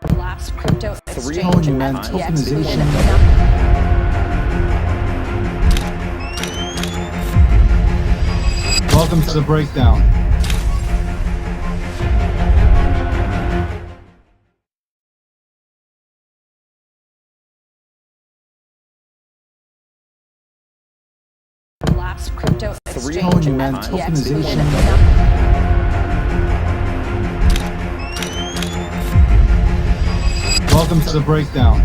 Collapsed crypto exchange man, tokenization. Welcome to the breakdown. Collapsed crypto exchange man, tokenization. Welcome to the breakdown.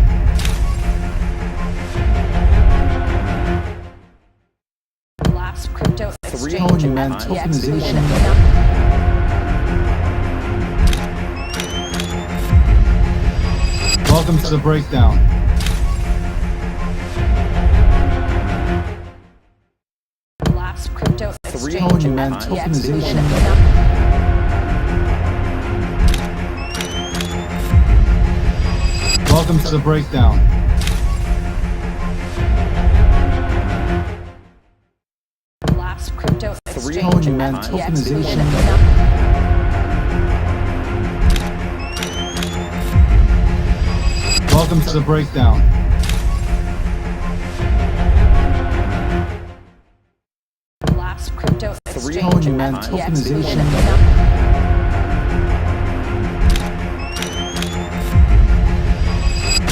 Collapsed crypto exchange man, tokenization. Welcome to the breakdown. Collapsed crypto exchange man, tokenization. Welcome to the breakdown. Collapsed crypto exchange man, tokenization. Welcome to the breakdown. Collapsed crypto exchange man, tokenization.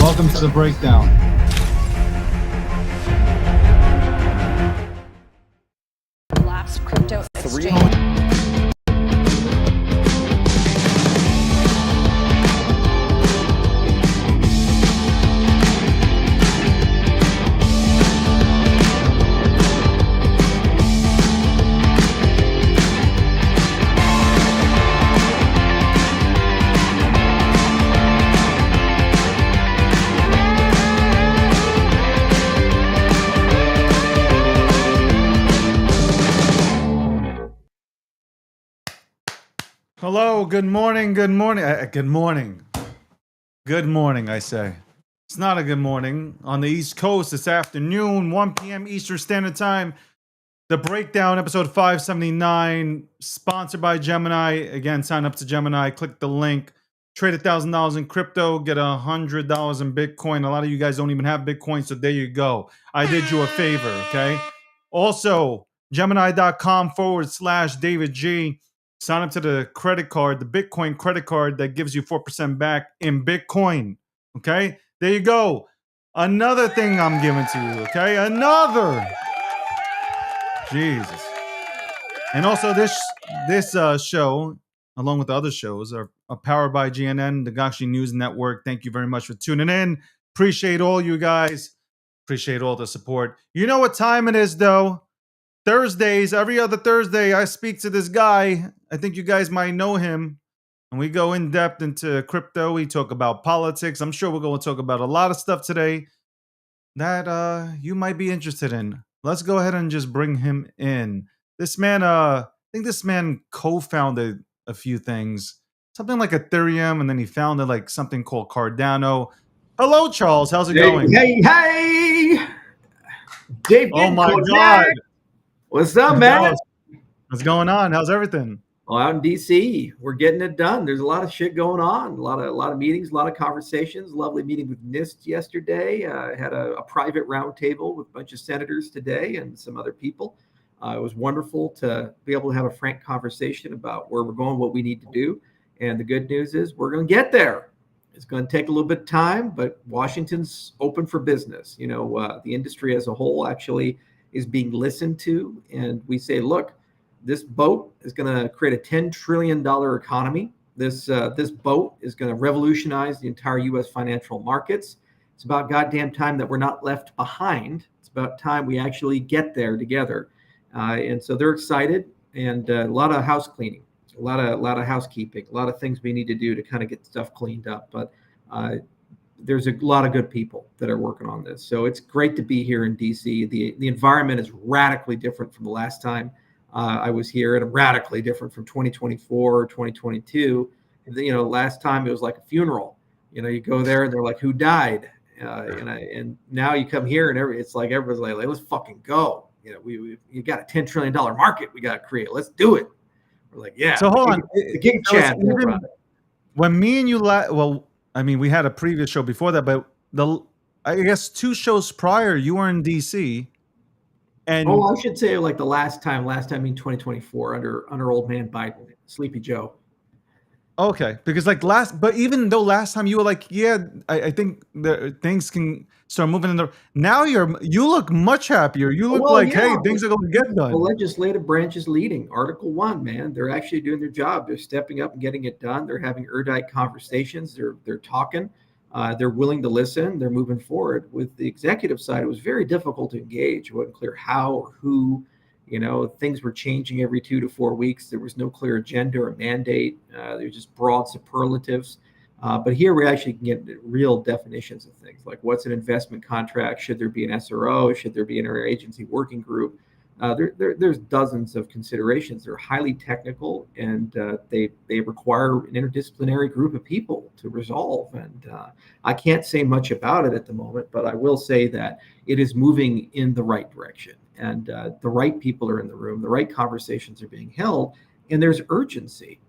Welcome to the breakdown. Collapsed crypto exchange. Hello, good morning, good morning. Good morning, I say. It's not a good morning. On the East Coast this afternoon, 1 p.m. Eastern Standard Time. The Breakdown, episode 579, sponsored by Gemini. Again, sign up to Gemini, click the link, trade $1,000 in crypto, get $100 in Bitcoin. A lot of you guys don't even have Bitcoin, so there you go. I did you a favor, okay? Also, Gemini.com/David G. Sign up to the credit card, the Bitcoin credit card that gives you 4% back in Bitcoin. Okay? There you go. Another thing I'm giving to you. Okay? Another. Jesus. And also this show, along with the other shows, are powered by GNN, the Gakshi News Network. Thank you very much for tuning in. Appreciate all you guys. Appreciate all the support. You know what time it is, though. Thursdays, every other Thursday, I speak to this guy. I think you guys might know him. And we go in depth into crypto. We talk about politics. I'm sure we're going to talk about a lot of stuff today that you might be interested in. Let's go ahead and just bring him in. This man, I think this man co-founded a few things. Something like Ethereum, and then he founded like something called Cardano. Hello, Charles. How's it going? Hey! Dave, oh my God. What's up, man? What's going on? How's everything? Well, out in DC, we're getting it done. There's a lot of shit going on, a lot of meetings, a lot of conversations. Lovely meeting with NIST yesterday. Had a private roundtable with a bunch of senators today and some other people. It was wonderful to be able to have a frank conversation about where we're going, what we need to do. And the good news is we're going to get there. It's going to take a little bit of time, but Washington's open for business. You know, the industry as a whole actually is being listened to, and we say, look, this boat is going to create a $10 trillion economy. This boat is going to revolutionize the entire U.S. financial markets. It's about goddamn time that we're not left behind. It's about time we actually get there together. And so they're excited, and a lot of house cleaning, a lot of housekeeping, a lot of things we need to do to kind of get stuff cleaned up. But there's a lot of good people that are working on this. So it's great to be here in DC. The environment is radically different from the last time I was here, and radically different from 2024 or 2022. Last time it was like a funeral. You go there and they're like, who died? And now you come here and it's like everybody's like, let's fucking go. You got a $10 trillion market we got to create. Let's do it. We're like, yeah. So hold on. The gig chat. When me and you, well, I mean, we had a previous show before that, but I guess 2 shows prior, you were in DC. And I should say like the last time I mean 2024 under old man Biden, Sleepy Joe. Okay, because but even though last time you were like, yeah, I think things can start moving in the. Now you look much happier. You look hey, things are going to get done. The legislative branch is leading. Article 1, man, they're actually doing their job. They're stepping up and getting it done. They're having erudite conversations. They're talking. They're willing to listen. They're moving forward. With the executive side, it was very difficult to engage. It wasn't clear how or who. Things were changing every 2 to 4 weeks. There was no clear agenda or mandate. There were just broad superlatives. But here we actually can get real definitions of things, like what's an investment contract? Should there be an SRO? Should there be an interagency working group? There's dozens of considerations. They're highly technical, and they require an interdisciplinary group of people to resolve. And I can't say much about it at the moment, but I will say that it is moving in the right direction. And the right people are in the room, the right conversations are being held, and there's urgency.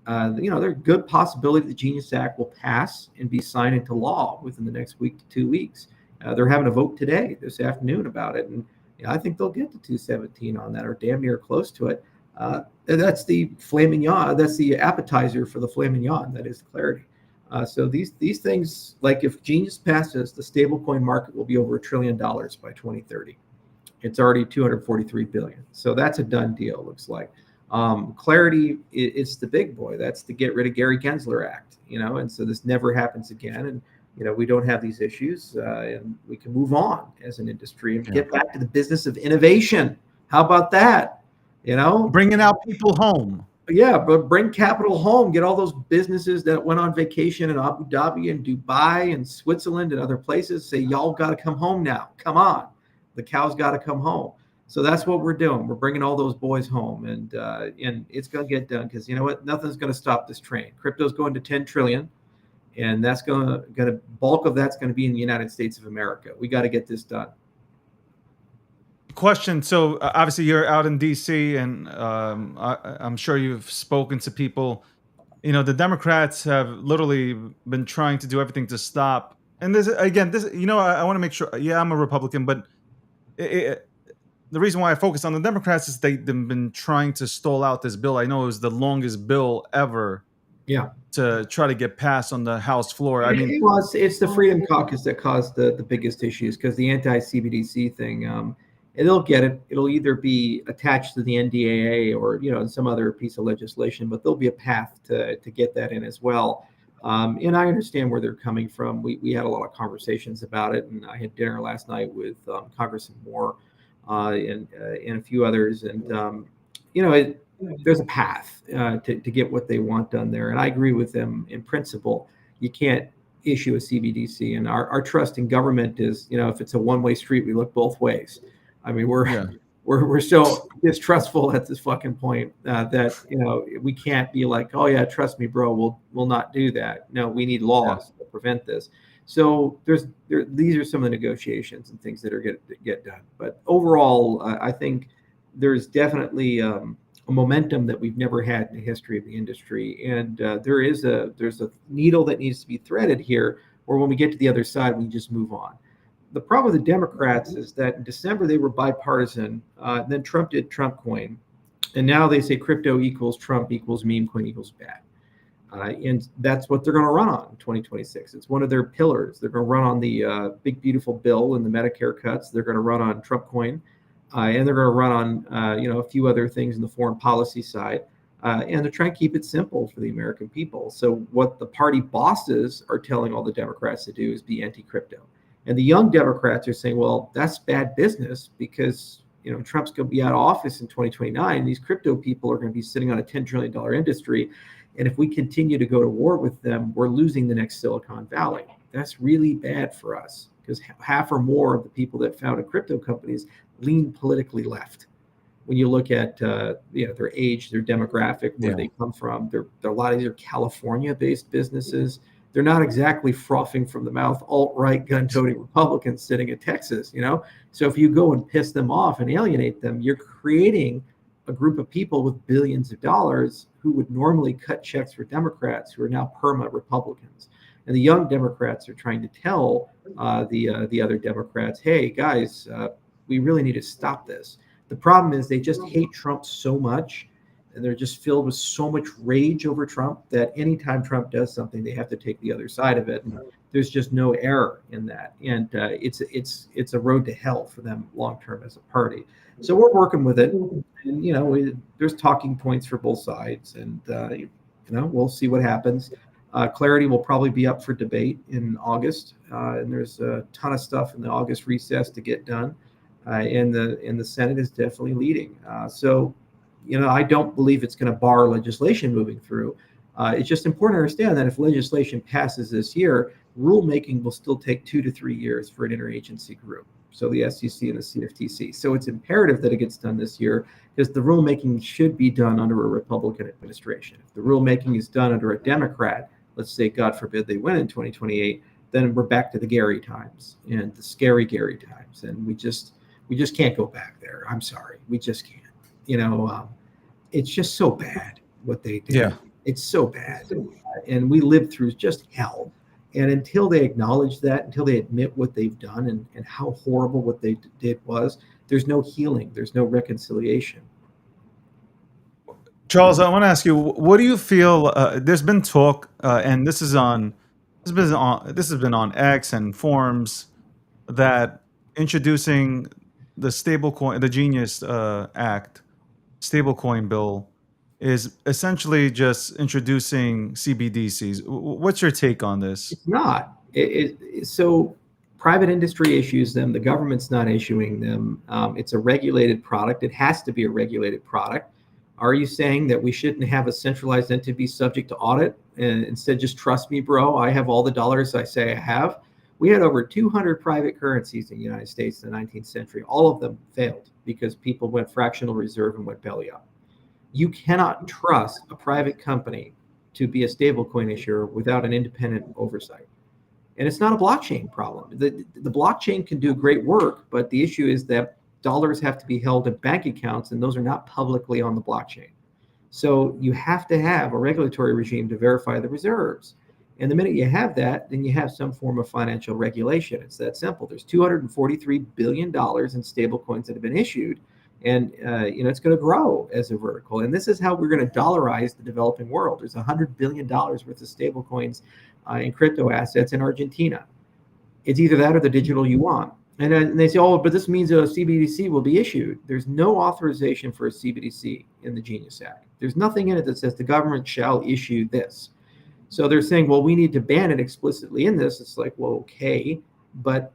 There's a good possibility the Genius Act will pass and be signed into law within the next week to 2 weeks. They're having a vote this afternoon about it, and I think they'll get to 217 on that, or damn near close to it. That's the filet mignon. That's the appetizer for the filet mignon. That is clarity. So these things, like if Genius passes, the stablecoin market will be over $1 trillion by 2030. It's already 243 billion. So that's a done deal, it looks like. Clarity, it's the big boy. That's the Get Rid of Gary Gensler Act, and so this never happens again. And, we don't have these issues, and we can move on as an industry and get back to the business of innovation. How about that? Bringing out people home. Yeah, but bring capital home. Get all those businesses that went on vacation in Abu Dhabi and Dubai and Switzerland and other places. Say, y'all got to come home now. Come on. The cow's got to come home. So that's what we're doing. We're bringing all those boys home, and it's going to get done, because you know what? Nothing's going to stop this train. Crypto's going to 10 trillion, and that's going to bulk of that's going to be in the United States of America. We got to get this done. Question. So obviously you're out in DC, and I'm sure you've spoken to people. The Democrats have literally been trying to do everything to stop. And this, I want to make sure. Yeah, I'm a Republican, but the reason why I focus on the Democrats is they've been trying to stall out this bill. I know it was the longest bill ever. Yeah. To try to get passed on the House floor. I mean, it's the Freedom Caucus that caused the biggest issues, because the anti-CBDC thing, and they'll get it. It'll either be attached to the NDAA or some other piece of legislation, but there'll be a path to get that in as well. And I understand where they're coming from. We had a lot of conversations about it, and I had dinner last night with Congressman Moore and a few others, and there's a path to get what they want done there. And I agree with them in principle. You can't issue a CBDC, and our trust in government is, if it's a one-way street, we look both ways. I mean, we're so distrustful at this fucking point that we can't be like, oh yeah, trust me, bro, we'll not do that. No, we need laws to prevent this. So these are some of the negotiations and things that are get done. But overall, I think there's definitely a momentum that we've never had in the history of the industry, and there's a needle that needs to be threaded here, where when we get to the other side, we just move on. The problem with the Democrats is that in December they were bipartisan. Then Trump did Trump coin, and now they say crypto equals Trump equals meme coin equals bad. And that's what they're going to run on in 2026. It's one of their pillars. They're going to run on the big beautiful bill and the Medicare cuts. They're going to run on Trump coin, and they're going to run on a few other things in the foreign policy side. And they're trying to keep it simple for the American people. So what the party bosses are telling all the Democrats to do is be anti-crypto. And the young Democrats are saying, well, that's bad business because Trump's going to be out of office in 2029. These crypto people are going to be sitting on a $10 trillion industry. And if we continue to go to war with them, we're losing the next Silicon Valley. That's really bad for us because half or more of the people that founded crypto companies lean politically left. When you look at their age, their demographic, where they come from, a lot of these are California-based businesses. They're not exactly frothing from the mouth alt-right gun-toting Republicans sitting in Texas, So if you go and piss them off and alienate them, you're creating a group of people with billions of dollars who would normally cut checks for Democrats who are now perma Republicans. And the young Democrats are trying to tell the other Democrats, hey, guys, we really need to stop this. The problem is they just hate Trump so much, and they're just filled with so much rage over Trump that anytime Trump does something, they have to take the other side of it. And there's just no error in that, and it's a road to hell for them long term as a party. So we're working with it, and there's talking points for both sides, and we'll see what happens. Clarity will probably be up for debate in August, and there's a ton of stuff in the August recess to get done. And the Senate is definitely leading. So I don't believe it's going to bar legislation moving through. It's just important to understand that if legislation passes this year, rulemaking will still take 2 to 3 years for an interagency group. So the SEC and the CFTC. So it's imperative that it gets done this year because the rulemaking should be done under a Republican administration. If the rulemaking is done under a Democrat, let's say, God forbid, they win in 2028, then we're back to the Gary times and the scary Gary times. And we just can't go back there. I'm sorry. We just can't. It's just so bad what they do. Yeah. It's so bad. And we lived through just hell. And until they acknowledge that, until they admit what they've done and how horrible what they did was, there's no healing. There's no reconciliation. Charles, I want to ask you, what do you feel? There's been talk, and this has been on X and forums, that introducing the stablecoin, the Genius Act, stablecoin bill, is essentially just introducing CBDCs. What's your take on this? It's not. So private industry issues them. The government's not issuing them. It's a regulated product. It has to be a regulated product. Are you saying that we shouldn't have a centralized entity be subject to audit and instead just trust me, bro? I have all the dollars I say I have. We had over 200 private currencies in the United States in the 19th century. All of them failed because people went fractional reserve and went belly up. You cannot trust a private company to be a stablecoin issuer without an independent oversight. And it's not a blockchain problem. The blockchain can do great work, but the issue is that dollars have to be held in bank accounts, and those are not publicly on the blockchain. So you have to have a regulatory regime to verify the reserves. And the minute you have that, then you have some form of financial regulation. It's that simple. There's $243 billion in stablecoins that have been issued. And it's going to grow as a vertical. And this is how we're going to dollarize the developing world. There's $100 billion worth of stablecoins in crypto assets in Argentina. It's either that or the digital yuan. And they say, oh, but this means a CBDC will be issued. There's no authorization for a CBDC in the Genius Act. There's nothing in it that says the government shall issue this. So they're saying, well, we need to ban it explicitly in this. It's like, well, okay, but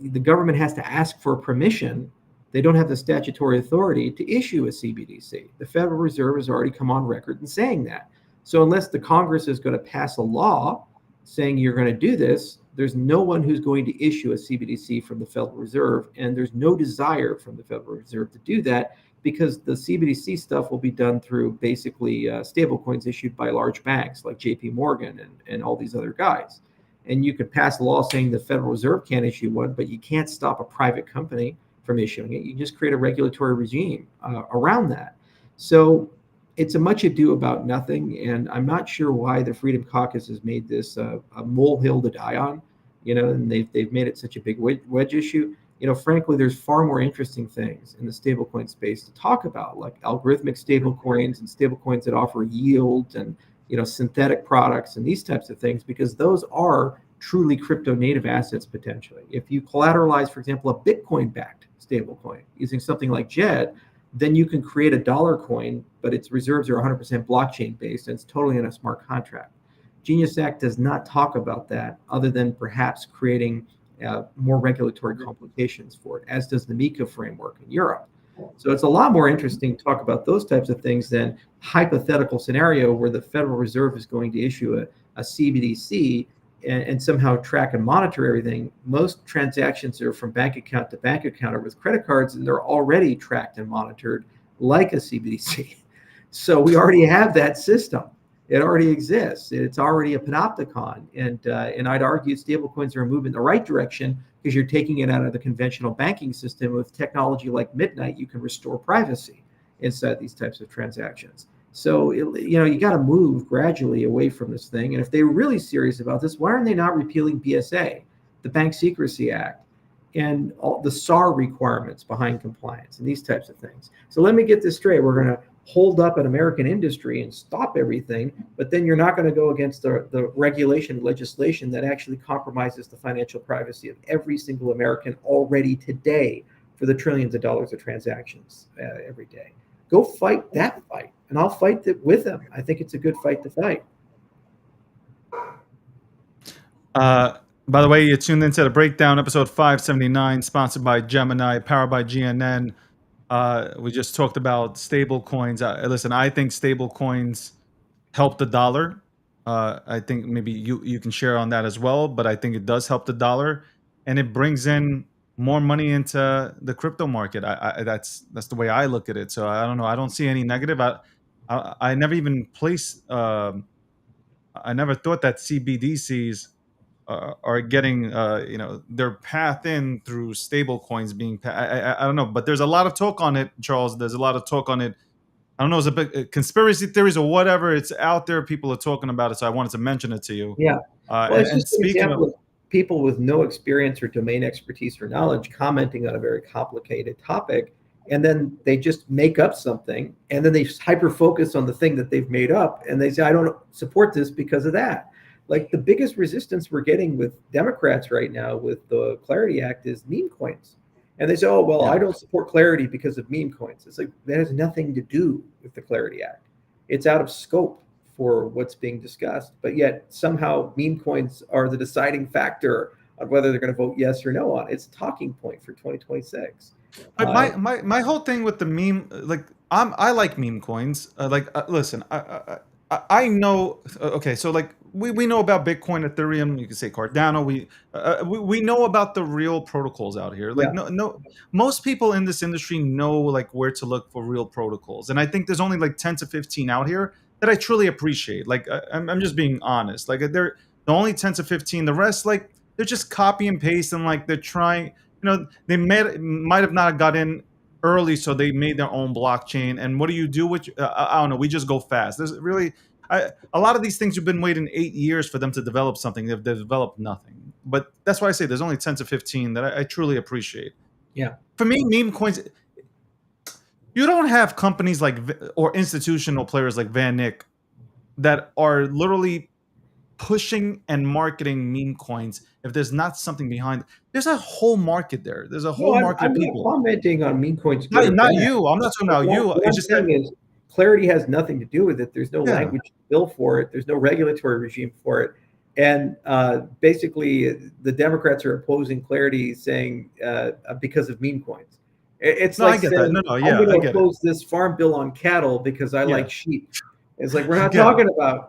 the government has to ask for permission. They don't have the statutory authority to issue a CBDC. The Federal Reserve has already come on record in saying that. So unless the Congress is going to pass a law saying you're going to do this, there's no one who's going to issue a CBDC from the Federal Reserve, and there's no desire from the Federal Reserve to do that because the CBDC stuff will be done through basically stablecoins issued by large banks like JP Morgan and all these other guys. And you could pass a law saying the Federal Reserve can't issue one, but you can't stop a private company from issuing it. You just create a regulatory regime around that. So it's a much ado about nothing, and I'm not sure why the Freedom Caucus has made this a molehill to die on, and they've made it such a big wedge issue. Frankly, there's far more interesting things in the stablecoin space to talk about, like algorithmic stablecoins and stablecoins that offer yield and synthetic products and these types of things, because those are truly crypto native assets potentially. If you collateralize, for example, a Bitcoin-backed stablecoin using something like JED, then you can create a dollar coin, but its reserves are 100% blockchain based and it's totally in a smart contract. Genius Act does not talk about that, other than perhaps creating more regulatory complications for it, as does the MiCA framework in Europe. So it's a lot more interesting to talk about those types of things than hypothetical scenario where the Federal Reserve is going to issue a CBDC and somehow track and monitor everything. Most transactions are from bank account to bank account or with credit cards, and they're already tracked and monitored like a CBDC. So we already have that system. It already exists. It's already a panopticon. And I'd argue stablecoins are a move in the right direction because you're taking it out of the conventional banking system. With technology like Midnight, you can restore privacy inside these types of transactions. So, you got to move gradually away from this thing. And if they're really serious about this, why aren't they not repealing BSA, the Bank Secrecy Act, and all the SAR requirements behind compliance and these types of things? So let me get this straight. We're going to hold up an American industry and stop everything, but then you're not going to go against the regulation legislation that actually compromises the financial privacy of every single American already today for the trillions of dollars of transactions every day. Go fight that fight, and I'll fight it with them. I think it's a good fight to fight. By the way, you tuned into the Breakdown, episode 579, sponsored by Gemini, powered by GNN. We just talked about stable coins. Listen, I think stable coins help the dollar. I think maybe you can share on that as well, but I think it does help the dollar, and it brings in more money into the crypto market. That's the way I look at it. So I don't know. I don't see any negative. I never even placed. I never thought that CBDCs are getting their path in through stable coins being. I don't know, but there's a lot of talk on it, Charles. There's a lot of talk on it. I don't know, it's a big conspiracy theories or whatever. It's out there. People are talking about it, so I wanted to mention it to you. Yeah. Well, it's and just an speaking example of, of people with no experience or domain expertise or knowledge commenting on a very complicated topic, and then they just make up something, and then they hyper focus on the thing that they've made up, and they say, I don't support this because of that. Like, the biggest resistance we're getting with Democrats right now with the Clarity Act is meme coins. And they say, oh, well, Yeah. I don't support Clarity because of meme coins. It's like, that has nothing to do with the Clarity Act. It's out of scope for what's being discussed. But yet somehow meme coins are the deciding factor on whether they're going to vote yes or no on it. It's a talking point for 2026. but my whole thing with the meme, like I like meme coins. Listen, I know. Okay, so like we know about Bitcoin, Ethereum. You can say Cardano. We know about the real protocols out here. Like Yeah. no, most people in this industry know like where to look for real protocols, and I think there's only like 10 to 15 out here that I truly appreciate. Like I'm just being honest. Like they're the only 10 to 15. The rest, like they're just copy and paste, and like they're trying. They might have not got in early, so they made their own blockchain. And what do you do with? I don't know. We just go fast. There's really a lot of these things. You've been waiting 8 years for them to develop something. They've developed nothing. But that's why I say there's only 10 to 15 that I truly appreciate. Yeah. For me, meme coins. You don't have companies like or institutional players like Van Nick that are literally pushing and marketing meme coins if there's not something behind it. There's a whole market there. There's a whole market I'm of not people. commenting on meme coins. Not good or bad. you. I'm not talking about you. What I'm It's just that saying is Clarity has nothing to do with it. There's no Yeah. language bill for it. There's no regulatory regime for it. And basically, the Democrats are opposing Clarity, saying because of meme coins. It's No, like I get saying, that. No, yeah, I'm going I to get it. oppose this farm bill on cattle because I like sheep. It's like we're not Yeah. talking about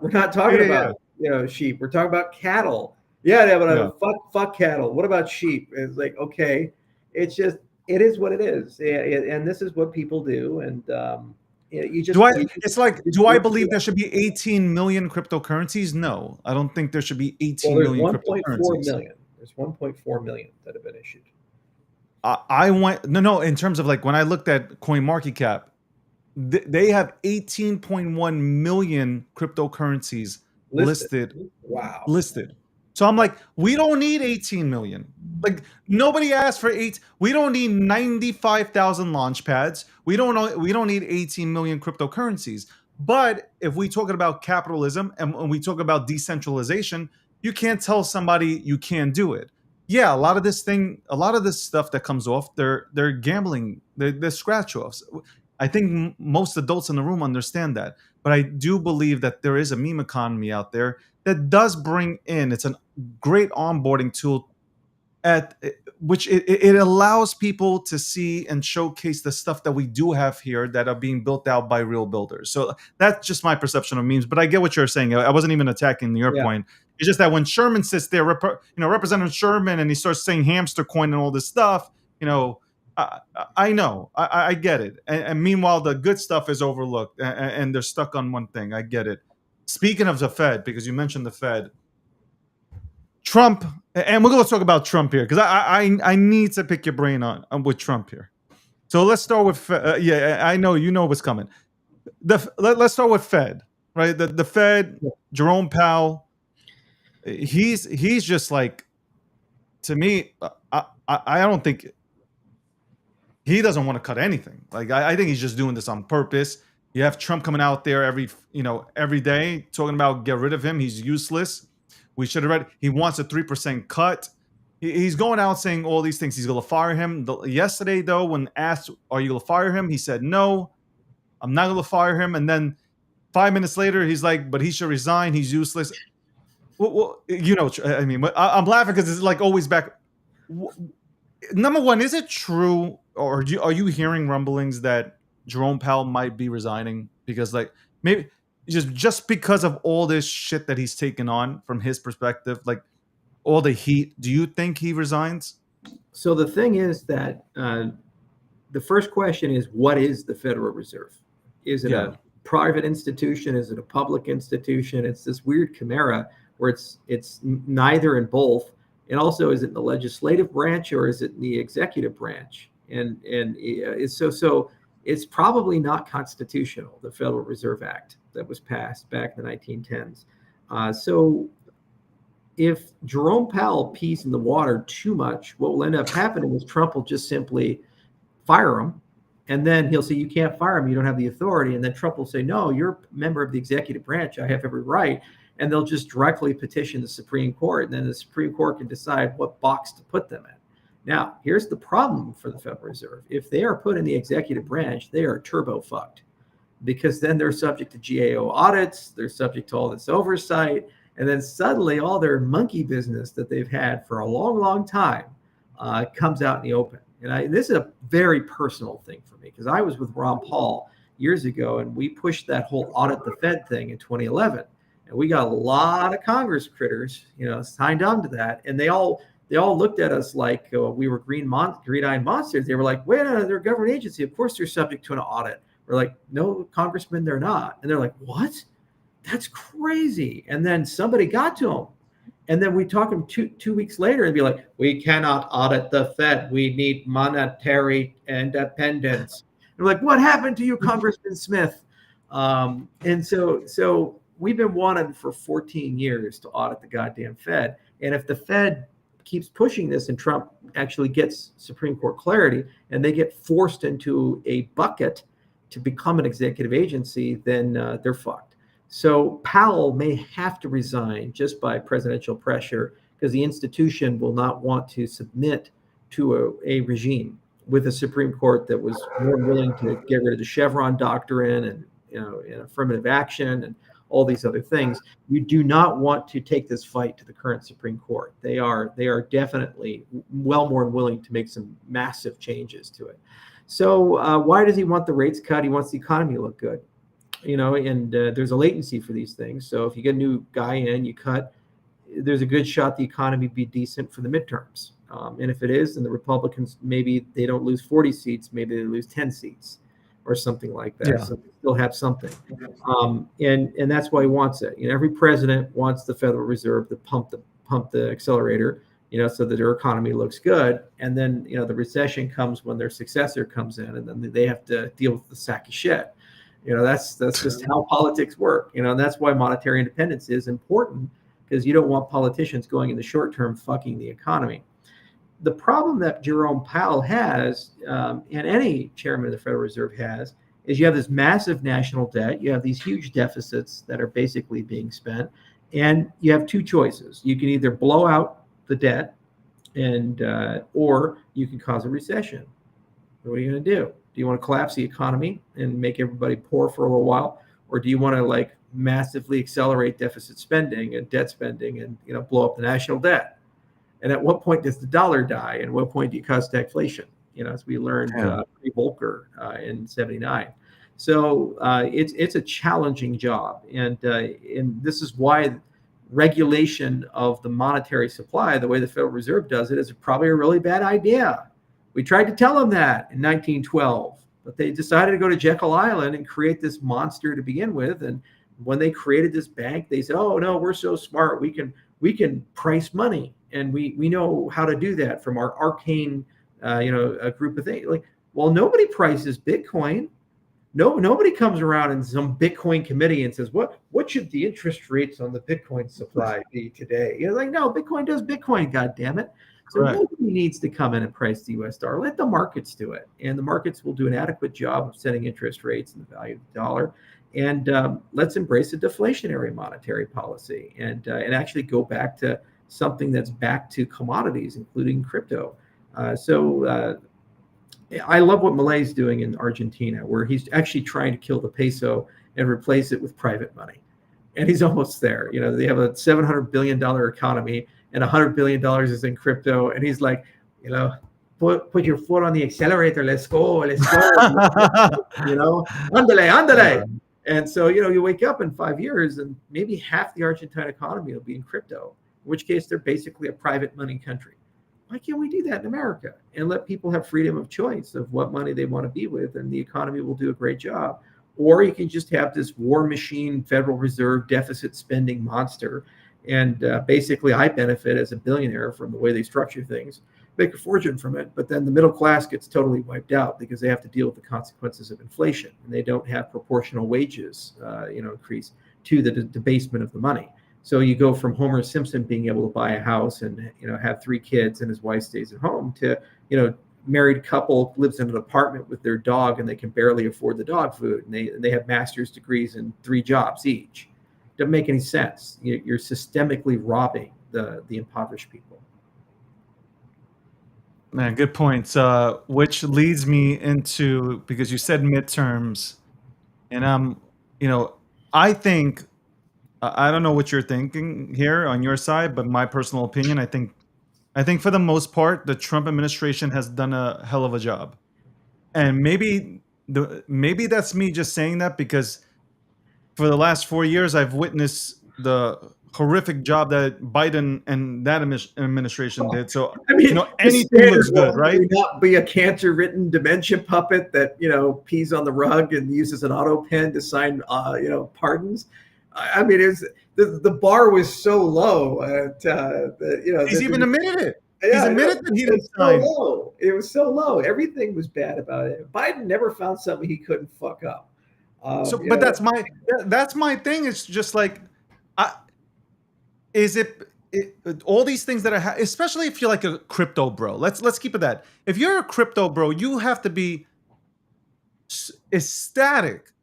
sheep. We're talking about cattle. Yeah, but fuck cattle. What about sheep? It's like, okay, it's just, it is what it is, and this is what people do. And you just do I believe there should be 18 million cryptocurrencies? No, I don't think there should be 18 there's million 1.4 cryptocurrencies. million. There's 1.4 million that have been issued. I want no. In terms of like when I looked at CoinMarketCap, they have 18.1 million cryptocurrencies listed. Wow. Listed. So I'm like, we don't need 18 million. Like nobody asked for 8. We don't need 95,000 launch pads. We don't need 18 million cryptocurrencies. But if we talking about capitalism and when we talk about decentralization, you can't tell somebody you can't do it. Yeah, a lot of this stuff that comes off, they're gambling, they're scratch offs. I think most adults in the room understand that. But I do believe that there is a meme economy out there that does bring in. It's a great onboarding tool at which it allows people to see and showcase the stuff that we do have here that are being built out by real builders. So that's just my perception of memes. But I get what you're saying. I wasn't even attacking your Yeah. point. It's just that when Sherman sits there, Representative Sherman, and he starts saying hamster coin and all this stuff, I know, I get it. And meanwhile, the good stuff is overlooked, and they're stuck on one thing. I get it. Speaking of the Fed, because you mentioned the Fed, Trump, and we're going to talk about Trump here because I need to pick your brain on with Trump here. So let's start with I know you know what's coming. Let's start with Fed, right? The Fed, Jerome Powell. He's just like, to me, I don't think he doesn't want to cut anything. Like I think he's just doing this on purpose. You have Trump coming out there every day talking about get rid of him. He's useless. We should have read. He wants a 3% cut. He's going out saying all these things. He's going to fire him. Yesterday, though, when asked, "Are you going to fire him?" he said, "No, I'm not going to fire him." And then 5 minutes later, he's like, "But he should resign. He's useless." Well, I mean, I'm laughing because it's like always back. Number one, is it true, or are you hearing rumblings that Jerome Powell might be resigning because, like, maybe just because of all this shit that he's taken on from his perspective, like all the heat? Do you think he resigns? So the thing is that the first question is, what is the Federal Reserve? Is it a private institution? Is it a public institution? It's this weird chimera where it's neither and both. And also, is it in the legislative branch or is it in the executive branch? And it's so it's probably not constitutional, the Federal Reserve Act that was passed back in the 1910s. So if Jerome Powell pees in the water too much, what will end up happening is Trump will just simply fire him. And then he'll say, you can't fire him. You don't have the authority. And then Trump will say, no, you're a member of the executive branch. I have every right. And they'll just directly petition the Supreme Court. And then the Supreme Court can decide what box to put them in. Now, here's the problem for the Federal Reserve. If they are put in the executive branch, they are turbo fucked, because then they're subject to GAO audits. They're subject to all this oversight. And then suddenly all their monkey business that they've had for a long, long time comes out in the open. And this is a very personal thing for me, because I was with Ron Paul years ago, and we pushed that whole audit the Fed thing in 2011. And we got a lot of Congress critters, signed on to that. And they all looked at us like we were green-eyed monsters. They were like, wait, they're a government agency. Of course they're subject to an audit. We're like, no, Congressman, they're not. And they're like, what? That's crazy. And then somebody got to them. And then we talk to them two weeks later and be like, we cannot audit the Fed. We need monetary independence. And we're like, what happened to you, Congressman Smith? And so we've been wanting for 14 years to audit the goddamn Fed. And if the Fed keeps pushing this and Trump actually gets Supreme Court clarity and they get forced into a bucket to become an executive agency, then they're fucked. So Powell may have to resign just by presidential pressure, because the institution will not want to submit to a regime with a Supreme Court that was more willing to get rid of the Chevron doctrine and and affirmative action and all these other things. You do not want to take this fight to the current Supreme Court. They are definitely well more willing to make some massive changes to it. So why does he want the rates cut? He wants the economy to look good. And there's a latency for these things. So if you get a new guy in, you cut, there's a good shot the economy be decent for the midterms. And if it is, then the Republicans, maybe they don't lose 40 seats, maybe they lose 10 seats or something like that. Yeah. So they still have something. And that's why he wants it. Every president wants the Federal Reserve to pump the accelerator, so that their economy looks good. And then, the recession comes when their successor comes in, and then they have to deal with the sack of shit. That's just how politics work, and that's why monetary independence is important, because you don't want politicians going in the short term fucking the economy. The problem that Jerome Powell has, and any chairman of the Federal Reserve has, is you have this massive national debt. You have these huge deficits that are basically being spent, and you have two choices. You can either blow out the debt, or you can cause a recession. What are you going to do? Do you want to collapse the economy and make everybody poor for a little while? Or do you want to like massively accelerate deficit spending and debt spending and blow up the national debt? And at what point does the dollar die? And at what point do you cause stagflation? As we learned pre-Volcker in '79. So it's a challenging job, and this is why regulation of the monetary supply, the way the Federal Reserve does it, is probably a really bad idea. We tried to tell them that in 1912, but they decided to go to Jekyll Island and create this monster to begin with. And when they created this bank, they said, "Oh no, we're so smart. We can price money, and we know how to do that from our arcane, a group of things." Like, well, nobody prices Bitcoin. Nobody comes around in some Bitcoin committee and says, what should the interest rates on the Bitcoin supply be today? Like, no, Bitcoin does Bitcoin, God damn it. So Correct. Nobody needs to come in and price the US dollar. Let the markets do it. And the markets will do an adequate job of setting interest rates and the value of the dollar. And let's embrace a deflationary monetary policy and actually go back to something that's back to commodities, including crypto. I love what Milei's doing in Argentina, where he's actually trying to kill the peso and replace it with private money. And he's almost there. They have a $700 billion economy and $100 billion is in crypto. And he's like, put your foot on the accelerator. Let's go. Andale. And so, you wake up in 5 years and maybe half the Argentine economy will be in crypto, in which case they're basically a private money country. Why can't we do that in America and let people have freedom of choice of what money they want to be with, and the economy will do a great job? Or you can just have this war machine Federal Reserve deficit spending monster, and basically I benefit as a billionaire from the way they structure things, make a fortune from it, but then the middle class gets totally wiped out because they have to deal with the consequences of inflation, and they don't have proportional wages increase to the debasement of the money. So you go from Homer Simpson being able to buy a house and have 3 kids and his wife stays at home to married couple lives in an apartment with their dog and they can barely afford the dog food, and they have master's degrees and 3 jobs each. Doesn't make any sense. You're systemically robbing the impoverished people. Man, good points. Which leads me into, because you said midterms, and I think. I don't know what you're thinking here on your side, but my personal opinion, I think for the most part, the Trump administration has done a hell of a job. And maybe that's me just saying that because for the last 4 years, I've witnessed the horrific job that Biden and that administration did. So, anything looks good, right? Not be a cancer-ridden dementia puppet that, pees on the rug and uses an auto pen to sign, pardons. I mean, the bar was so low. He's even admitted it. Yeah, He's admitted that he didn't sign. It was so low. Everything was bad about it. Biden never found something he couldn't fuck up. But that's my thing. It's just like, all these things that are especially if you're like a crypto bro. Let's keep it that. If you're a crypto bro, you have to be ecstatic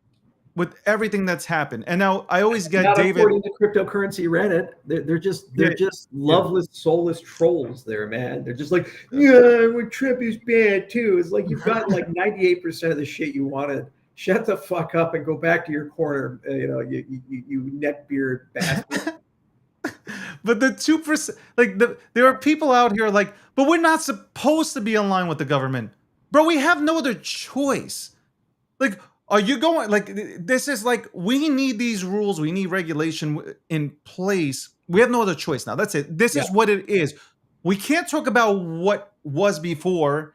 with everything that's happened. And now I always get not David. According to cryptocurrency Reddit, they're just loveless, soulless trolls there, man. They're just like, when Trump is bad too. It's like you've got like 98% of the shit you wanted. Shut the fuck up and go back to your corner. You neckbeard bastard. But the 2%, there are people out here like, but we're not supposed to be in line with the government, bro. We have no other choice. Like, are you going this is like, we need these rules, we need regulation in place. We have no other choice now. That's it. This is what it is. We can't talk about what was before.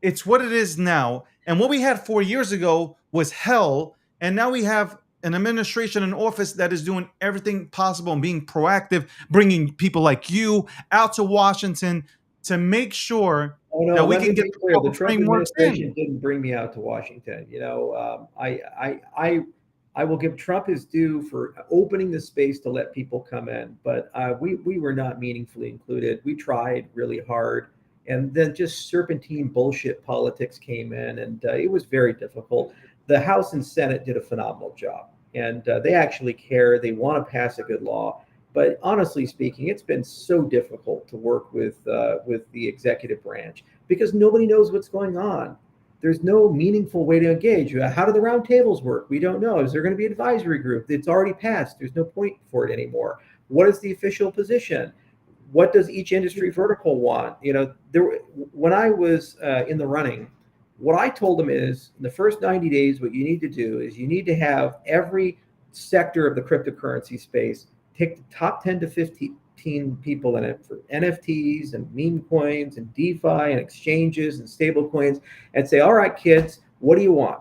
It's what it is now. And what we had 4 years ago was hell. And now we have an administration in office that is doing everything possible and being proactive, bringing people like you out to Washington to make sure that we can get clear. The Trump administration didn't bring me out to Washington. I will give Trump his due for opening the space to let people come in, but we were not meaningfully included. We tried really hard, and then just serpentine bullshit politics came in, and it was very difficult. The House and Senate did a phenomenal job, and they actually care. They want to pass a good law. But honestly speaking, it's been so difficult to work with the executive branch because nobody knows what's going on. There's no meaningful way to engage. How do the roundtables work? We don't know. Is there going to be an advisory group? It's already passed. There's no point for it anymore. What is the official position? What does each industry vertical want? When I was in the running, what I told them is in the first 90 days, what you need to do is you need to have every sector of the cryptocurrency space take the top 10 to 15 people in it for NFTs and meme coins and DeFi and exchanges and stablecoins and say, all right, kids, what do you want?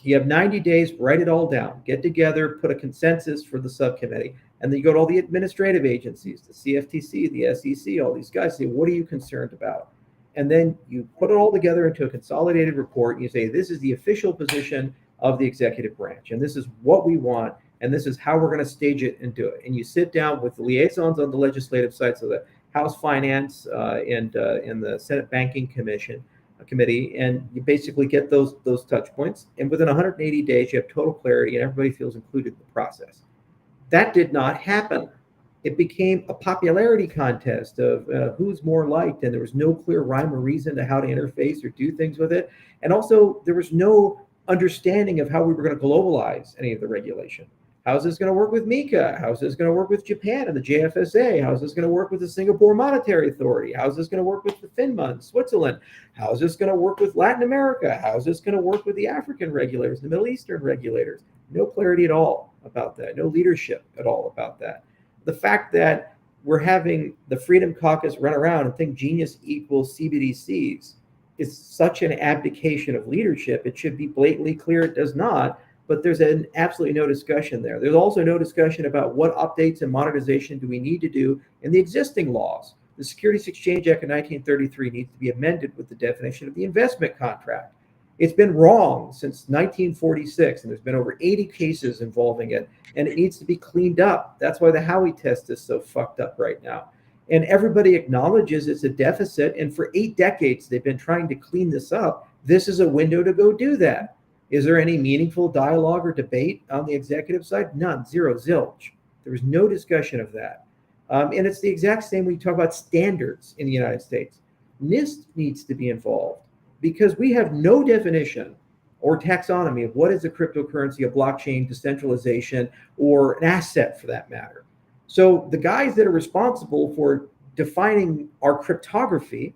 You have 90 days, write it all down, get together, put a consensus for the subcommittee. And then you go to all the administrative agencies, the CFTC, the SEC, all these guys, say, what are you concerned about? And then you put it all together into a consolidated report. And you say, this is the official position of the executive branch. And this is what we want. And this is how we're going to stage it and do it. And you sit down with the liaisons on the legislative side, so the House Finance and the Senate Banking Committee, and you basically get those touch points. And within 180 days, you have total clarity, and everybody feels included in the process. That did not happen. It became a popularity contest of who's more liked, and there was no clear rhyme or reason to how to interface or do things with it. And also, there was no understanding of how we were going to globalize any of the regulation. How's this going to work with MiCA? How's this going to work with Japan and the JFSA? How's this going to work with the Singapore Monetary Authority? How's this going to work with the FINMA in Switzerland? How's this going to work with Latin America? How's this going to work with the African regulators, the Middle Eastern regulators? No clarity at all about that. No leadership at all about that. The fact that we're having the Freedom Caucus run around and think genius equals CBDCs is such an abdication of leadership. It should be blatantly clear it does not. But there's absolutely no discussion there. There's also no discussion about what updates and modernization do we need to do in the existing laws. The Securities Exchange Act of 1933 needs to be amended with the definition of the investment contract. It's been wrong since 1946, and there's been over 80 cases involving it, and it needs to be cleaned up. That's why the Howey test is so fucked up right now. And everybody acknowledges it's a deficit, and for 8 decades they've been trying to clean this up. This is a window to go do that. Is there any meaningful dialogue or debate on the executive side? None, zero, zilch. There was no discussion of that. And it's the exact same when you talk about standards in the United States. NIST needs to be involved because we have no definition or taxonomy of what is a cryptocurrency, a blockchain, decentralization, or an asset for that matter. So the guys that are responsible for defining our cryptography,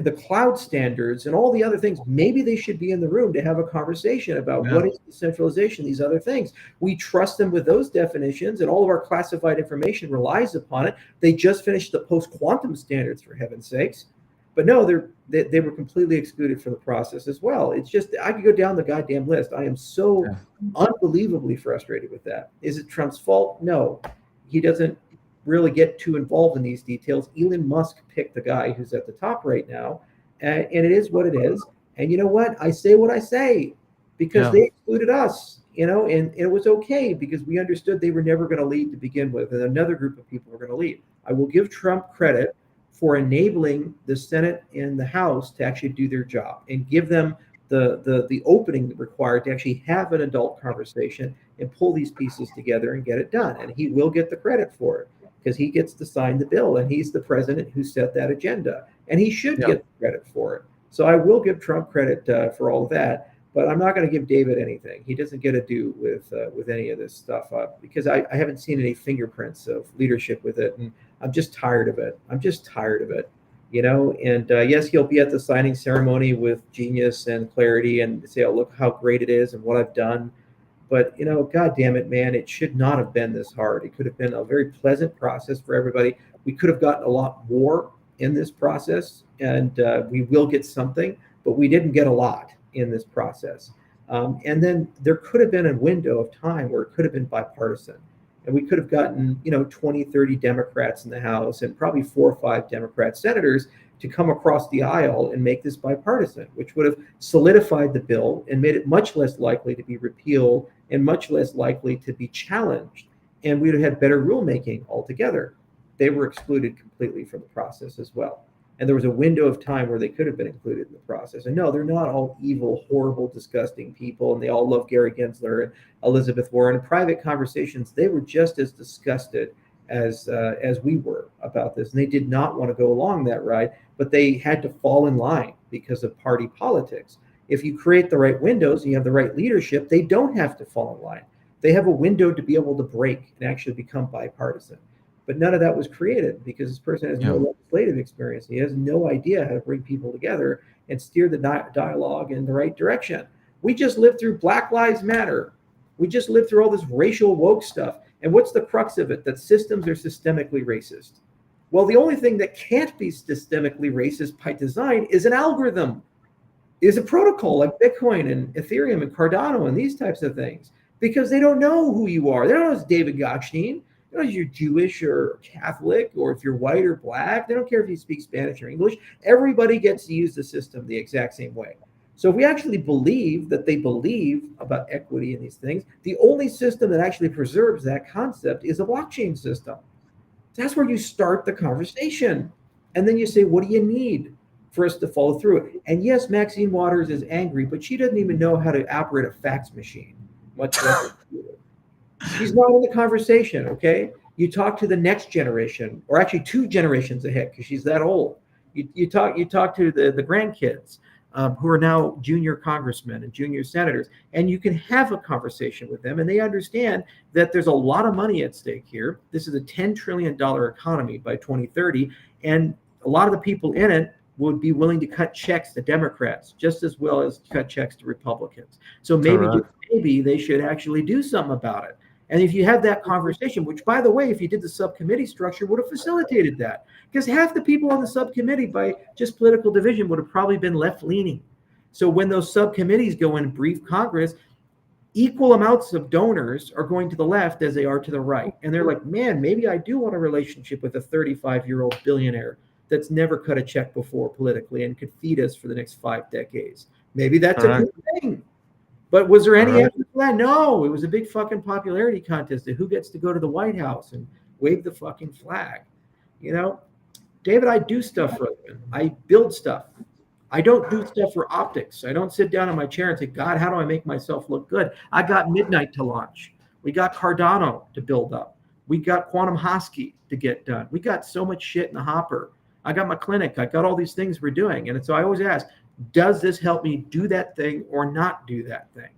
the cloud standards and all the other things, maybe they should be in the room to have a conversation about what is decentralization, these other things. We trust them with those definitions, and all of our classified information relies upon it. They just finished the post-quantum standards, for heaven's sakes. But no, they were completely excluded from the process as well. It's just, I could go down the goddamn list. I am so unbelievably frustrated with that. Is it Trump's fault? No. He doesn't really get too involved in these details. Elon Musk picked the guy who's at the top right now, and it is what it is. And you know what? I say what I say because they excluded us, and it was okay because we understood they were never going to lead to begin with, and another group of people were going to lead. I will give Trump credit for enabling the Senate and the House to actually do their job and give them the opening required to actually have an adult conversation and pull these pieces together and get it done. And he will get the credit for it, because he gets to sign the bill, and he's the president who set that agenda, and he should get the credit for it. So I will give Trump credit for all of that, but I'm not going to give David anything. He doesn't get a do with any of this stuff because I haven't seen any fingerprints of leadership with it, and I'm just tired of it. And yes, he'll be at the signing ceremony with Genius and Clarity and say, oh, look how great it is and what I've done. But, God damn it, man, it should not have been this hard. It could have been a very pleasant process for everybody. We could have gotten a lot more in this process, and we will get something, but we didn't get a lot in this process. And then there could have been a window of time where it could have been bipartisan. And we could have gotten, 20, 30 Democrats in the House and probably 4 or 5 Democrat senators to come across the aisle and make this bipartisan, which would have solidified the bill and made it much less likely to be repealed and much less likely to be challenged. And we'd have had better rulemaking altogether. They were excluded completely from the process as well. And there was a window of time where they could have been included in the process. And no, they're not all evil, horrible, disgusting people. And they all love Gary Gensler and Elizabeth Warren. In private conversations, they were just as disgusted as we were about this. And they did not want to go along that ride, but they had to fall in line because of party politics. If you create the right windows and you have the right leadership, they don't have to fall in line. They have a window to be able to break and actually become bipartisan. But none of that was created because this person has no legislative experience. He has no idea how to bring people together and steer the dialogue in the right direction. We just lived through Black Lives Matter. We just lived through all this racial woke stuff. And what's the crux of it? That systems are systemically racist. Well, the only thing that can't be systemically racist by design is an algorithm, is a protocol like Bitcoin and Ethereum and Cardano and these types of things, because they don't know who you are. They don't know it's David Gottstein. They don't know if you're Jewish or Catholic or if you're white or black. They don't care if you speak Spanish or English. Everybody gets to use the system the exact same way. So if we actually believe that they believe about equity and these things, the only system that actually preserves that concept is a blockchain system. That's where you start the conversation. And then you say, what do you need for us to follow through? And yes, Maxine Waters is angry, but she doesn't even know how to operate a fax machine, much less a computer. She's not in the conversation, okay? You talk to the next generation, or actually 2 generations ahead, because she's that old. You talk to the grandkids who are now junior congressmen and junior senators, and you can have a conversation with them, and they understand that there's a lot of money at stake here. This is a $10 trillion economy by 2030, and a lot of the people in it would be willing to cut checks to Democrats just as well as cut checks to Republicans. So maybe they should actually do something about it. And if you have that conversation, which, by the way, if you did the subcommittee structure, would have facilitated that, because half the people on the subcommittee by just political division would have probably been left-leaning. So when those subcommittees go and brief Congress, equal amounts of donors are going to the left as they are to the right. And they're like, man, maybe I do want a relationship with a 35-year-old billionaire that's never cut a check before politically and could feed us for the next 5 decades. Maybe that's a good thing. But was there any evidence for that? No, it was a big fucking popularity contest of who gets to go to the White House and wave the fucking flag. You know, David, I do stuff for a living. I build stuff. I don't do stuff for optics. I don't sit down in my chair and say, God, how do I make myself look good? I got Midnight to launch. We got Cardano to build up. We got Quantum Hosky to get done. We got so much shit in the hopper. I got my clinic. I got all these things we're doing. And so I always ask, does this help me do that thing or not do that thing?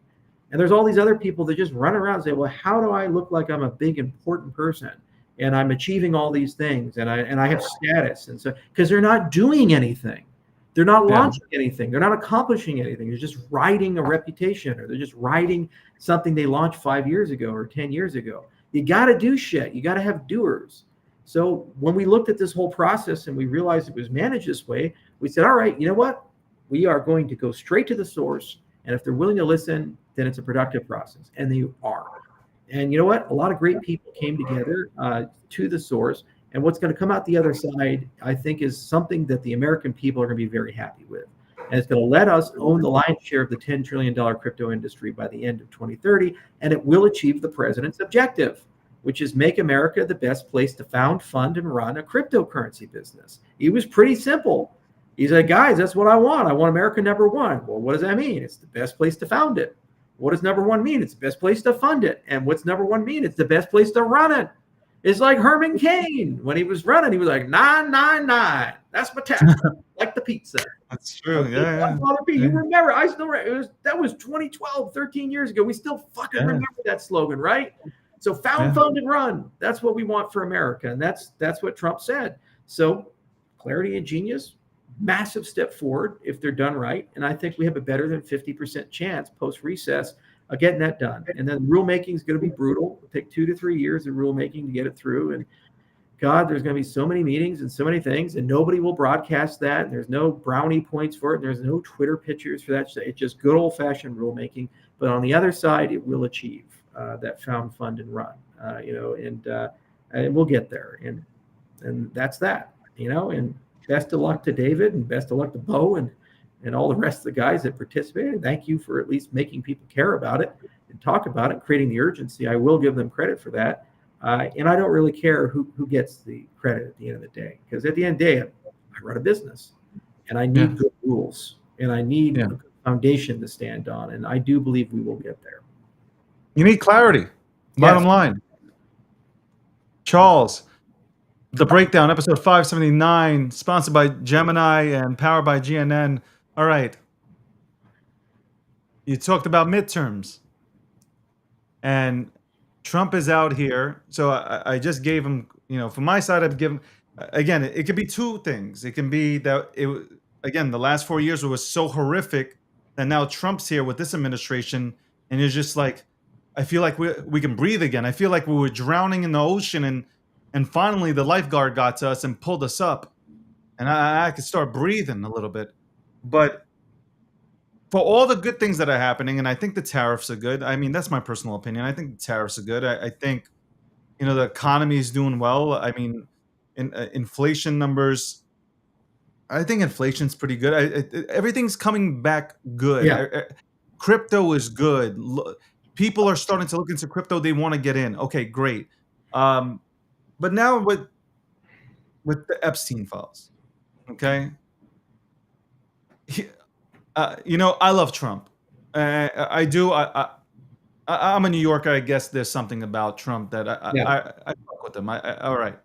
And there's all these other people that just run around and say, well, how do I look like I'm a big, important person and I'm achieving all these things and I have status? And so, because they're not doing anything. They're not launching anything. They're not accomplishing anything. They're just riding a reputation, or they're just riding something they launched 5 years ago or 10 years ago. You got to do shit. You got to have doers. So when we looked at this whole process and we realized it was managed this way, we said, all right, you know what? We are going to go straight to the source. And if they're willing to listen, then it's a productive process. And they are. And you know what? A lot of great people came together to the source. And what's going to come out the other side, I think, is something that the American people are going to be very happy with. And it's going to let us own the lion's share of the $10 trillion crypto industry by the end of 2030. And it will achieve the president's objective, which is make America the best place to found, fund, and run a cryptocurrency business. It was pretty simple. He's like, guys, that's what I want. I want America number one. Well, what does that mean? It's the best place to found it. What does number one mean? It's the best place to fund it. And what's number one mean? It's the best place to run it. It's like Herman Cain. When he was running, he was like, 999. That's my tax. Like the pizza. That's true. Yeah. You remember, that was 2012, 13 years ago. We still fucking remember that slogan, right? So found, fund, and run. That's what we want for America. And that's what Trump said. So clarity and genius, massive step forward if they're done right. And I think we have a better than 50% chance post-recess of getting that done. And then rulemaking is going to be brutal. It'll take 2 to 3 years of rulemaking to get it through. And God, there's going to be so many meetings and so many things, and nobody will broadcast that. And there's no brownie points for it. And there's no Twitter pictures for that. It's just good old-fashioned rulemaking. But on the other side, it will achieve that found, fund, and run. And we'll get there. And that's that. And best of luck to David, and best of luck to Bo and all the rest of the guys that participated. Thank you for at least making people care about it and talk about it, creating the urgency. I will give them credit for that. And I don't really care who gets the credit at the end of the day, because at the end of the day, I run a business and I need good rules and I need a good foundation to stand on. And I do believe we will get there. You need clarity. Bottom line. Charles, The Breakdown, episode 579, sponsored by Gemini and powered by GNN. All right. You talked about midterms, and Trump is out here. So I just gave him, from my side, I've given, again, it could be two things. It can be that again, the last 4 years was so horrific that now Trump's here with this administration, and it's just like, I feel like we can breathe again. I feel like we were drowning in the ocean, and finally the lifeguard got to us and pulled us up, and I could start breathing a little bit. But for all the good things that are happening, and I think the tariffs are good. I mean, that's my personal opinion. I think the tariffs are good. I think the economy is doing well. I mean, inflation numbers. I think inflation's pretty good. Everything's coming back good. Yeah. Crypto is good. People are starting to look into crypto. They want to get in. Okay, great. But now with the Epstein files, okay. I love Trump. I do. I'm a New Yorker. I guess there's something about Trump that I fuck with him. All right,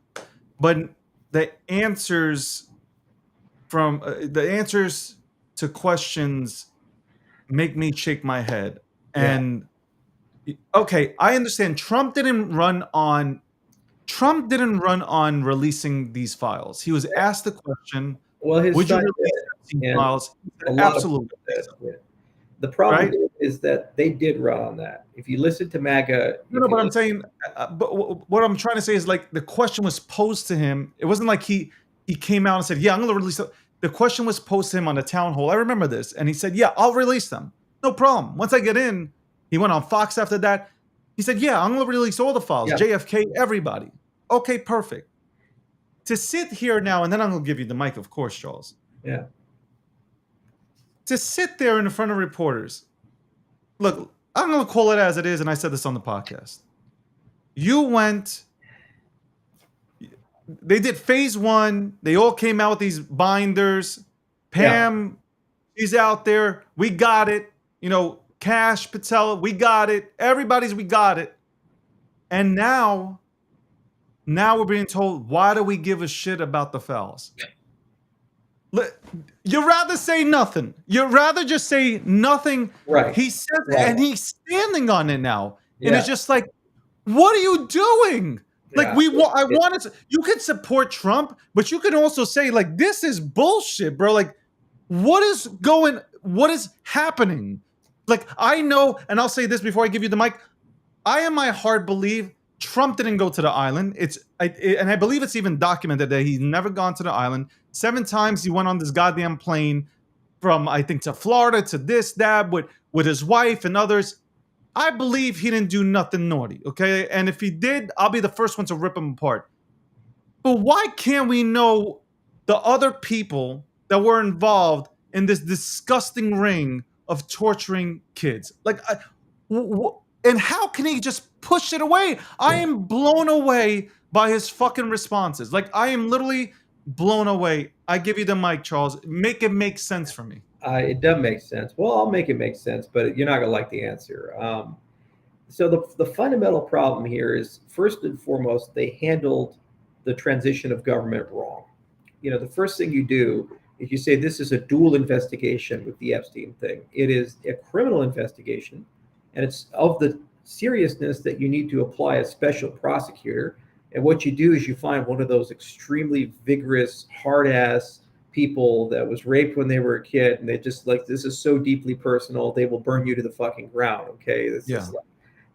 but the answers to questions make me shake my head. And okay, I understand. Trump didn't run on releasing these files. He was asked the question, Well, his would you son release did, these and files? a lot of Absolutely. people did. Yeah. The problem Right? is that they did run on that. If you listen to MAGA, No, but I'm saying, but what I'm trying to say is, like, the question was posed to him. It wasn't like he came out and said, "Yeah, I'm going to release them." The question was posed to him on the town hall. I remember this, and he said, "Yeah, I'll release them. No problem." Once I get in, he went on Fox after that. He said, "Yeah, I'm going to release all the files, Yeah. JFK, everybody." Okay, perfect. To sit here now, and then I'm going to give you the mic, of course, Charles. Yeah. To sit there in front of reporters. Look, I'm going to call it as it is, and I said this on the podcast. They did phase one. They all came out with these binders. Pam, she's out there. We got it. Cash, Patella, we got it. We got it. And now we're being told, why do we give a shit about the files? You'd rather say nothing. You'd rather just say nothing. Right. He says it, and he's standing on it now. And Yeah. it's just like, what are you doing? Like, Yeah. you could support Trump, but you can also say, like, this is bullshit, bro. Like, what is happening? Like, I know, and I'll say this before I give you the mic. I, in my heart, believe Trump didn't go to the island. And I believe it's even documented that he's never gone to the island. 7 times he went on this goddamn plane from, I think, to Florida to this, that, with his wife and others. I believe he didn't do nothing naughty, okay? And if he did, I'll be the first one to rip him apart. But why can't we know the other people that were involved in this disgusting ring of torturing kids? Like, and how can he just push it away? I am blown away by his fucking responses. Like, I am literally blown away. I give you the mic, Charles. Make it make sense for me. It does make sense. Well, I'll make it make sense, but you're not going to like the answer. So the fundamental problem here is, first and foremost, they handled the transition of government wrong. The first thing you do is you say this is a dual investigation with the Epstein thing. It is a criminal investigation, and it's of the seriousness that you need to apply a special prosecutor. And what you do is you find one of those extremely vigorous, hard-ass people that was raped when they were a kid, and they just, like, this is so deeply personal, they will burn you to the fucking ground. Okay,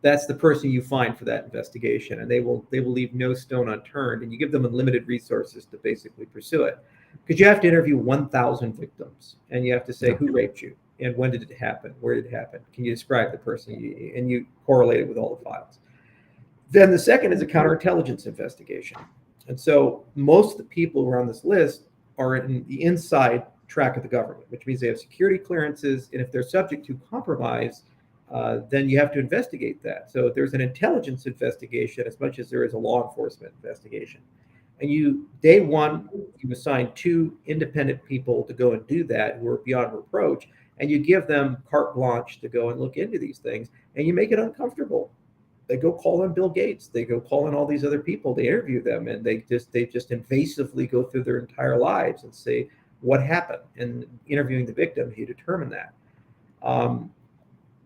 that's the person you find for that investigation, and they will leave no stone unturned, and you give them unlimited resources to basically pursue it, because you have to interview 1,000 victims, and you have to say who raped you and when did it happen, where did it happen, can you describe the person, and you correlate it with all the files. Then the second is a counterintelligence investigation, and so most of the people who are on this list are in the inside track of the government, which means they have security clearances, and if they're subject to compromise, then you have to investigate that. So there's an intelligence investigation as much as there is a law enforcement investigation. And day one, you assign 2 independent people to go and do that who are beyond reproach, and you give them carte blanche to go and look into these things, and you make it uncomfortable. They go call on Bill Gates. They go call on all these other people. They interview them, and they just invasively go through their entire lives and say what happened. And interviewing the victim, you determine that.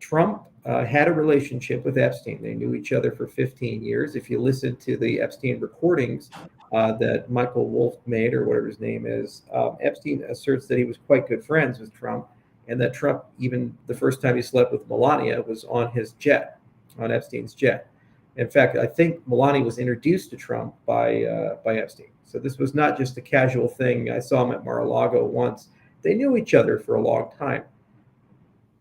Trump had a relationship with Epstein. They knew each other for 15 years. If you listen to the Epstein recordings that Michael Wolff made, or whatever his name is, Epstein asserts that he was quite good friends with Trump, and that Trump, even the first time he slept with Melania, was on his jet, on Epstein's jet. In fact, I think Melania was introduced to Trump by Epstein. So this was not just a casual thing. I saw him at Mar-a-Lago once. They knew each other for a long time.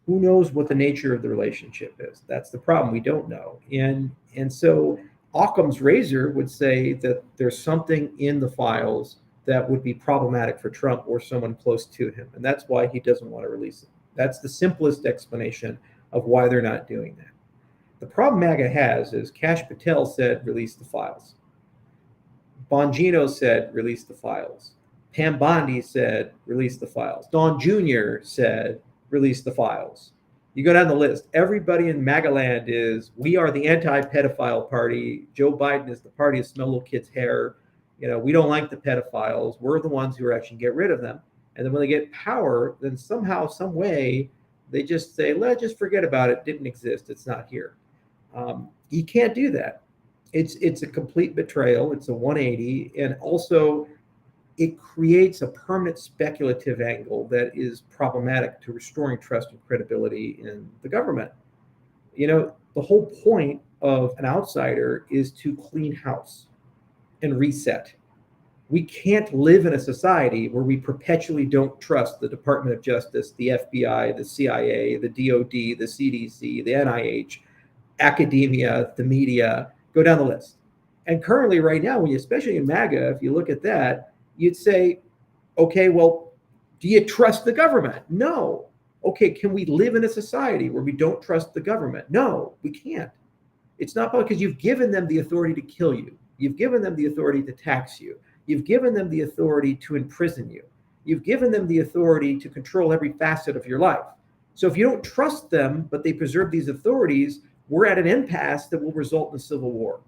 Who knows what the nature of the relationship is? That's the problem. We don't know. And so Occam's razor would say that there's something in the files that would be problematic for Trump or someone close to him. And that's why he doesn't want to release it. That's the simplest explanation of why they're not doing that. The problem MAGA has is Kash Patel said, release the files. Bongino said, release the files. Pam Bondi said, release the files. Don Jr. said, release the files. You go down the list. Everybody in MAGA land is, we are the anti-pedophile party. Joe Biden is the party of smell little kids' hair. You know, we don't like the pedophiles. We're the ones who are actually get rid of them. And then when they get power, then somehow, some way, they just say, let's just forget about it. It didn't exist. It's not here. You can't do that. It's a complete betrayal. It's a 180. And also, it creates a permanent speculative angle that is problematic to restoring trust and credibility in the government. You know, the whole point of an outsider is to clean house and reset. We can't live in a society where we perpetually don't trust the Department of Justice, the FBI, the CIA, the DOD, the CDC, the NIH, academia, the media, go down the list. And currently right now, especially in MAGA, if you look at that, you'd say, okay, well, do you trust the government? No. Okay, can we live in a society where we don't trust the government? No, we can't. It's not because you've given them the authority to kill you. You've given them the authority to tax you. You've given them the authority to imprison you. You've given them the authority to control every facet of your life. So if you don't trust them, but they preserve these authorities, we're at an impasse that will result in a civil war.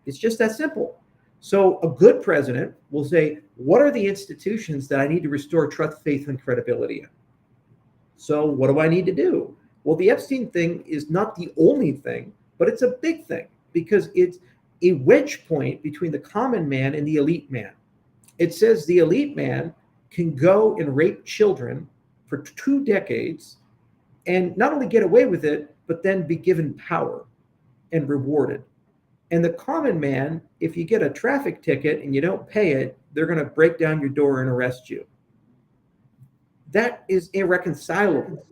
It's just that simple. So a good president will say, what are the institutions that I need to restore trust, faith, and credibility in? So what do I need to do? Well, the Epstein thing is not the only thing, but it's a big thing because it's a wedge point between the common man and the elite man. It says the elite man can go and rape children for 2 decades and not only get away with it, but then be given power and rewarded. And the common man, if you get a traffic ticket and you don't pay it, they're going to break down your door and arrest you. That is irreconcilable.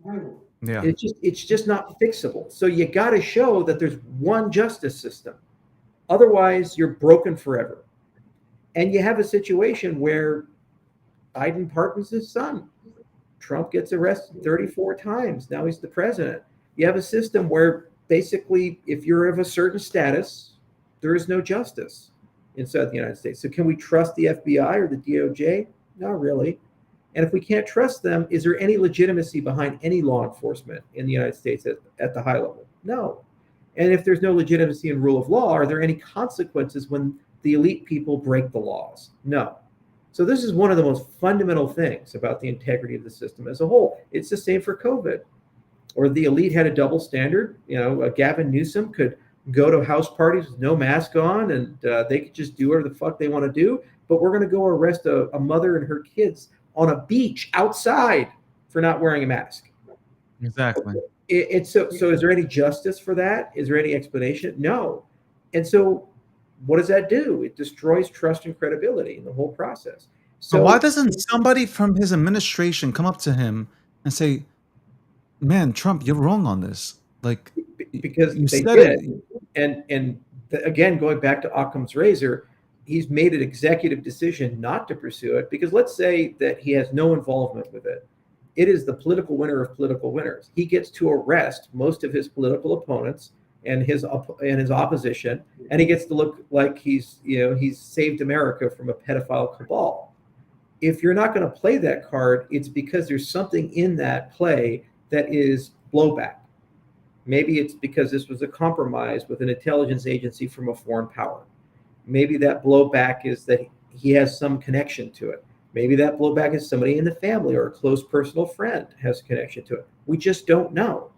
Yeah. It's just not fixable. So you got to show that there's one justice system. Otherwise, you're broken forever. And you have a situation where Biden pardons his son. Trump gets arrested 34 times. Now he's the president. You have a system where basically, if you're of a certain status, there is no justice inside the United States. So can we trust the FBI or the DOJ? Not really. And if we can't trust them, is there any legitimacy behind any law enforcement in the United States at the high level? No. And if there's no legitimacy in rule of law, are there any consequences when the elite people break the laws? No. So this is one of the most fundamental things about the integrity of the system as a whole. It's the same for COVID. Or the elite had a double standard. You know, Gavin Newsom could go to house parties with no mask on and they could just do whatever the fuck they want to do. But we're going to go arrest a mother and her kids on a beach outside for not wearing a mask. Exactly. So is there any justice for that? Is there any explanation? No. And so what does that do? It destroys trust and credibility in the whole process. So why doesn't somebody from his administration come up to him and say, man, Trump, you're wrong on this? Like, because you they said did. it. Again, going back to Occam's razor, he's made an executive decision not to pursue it because let's say that he has no involvement with it. It is the political winner of political winners. He gets to arrest most of his political opponents and his opposition, and he gets to look like he's saved America from a pedophile cabal. If you're not going to play that card, it's because there's something in that play that is blowback. Maybe it's because this was a compromise with an intelligence agency from a foreign power. Maybe that blowback is that he has some connection to it. Maybe that blowback is somebody in the family or a close personal friend has a connection to it. We just don't know.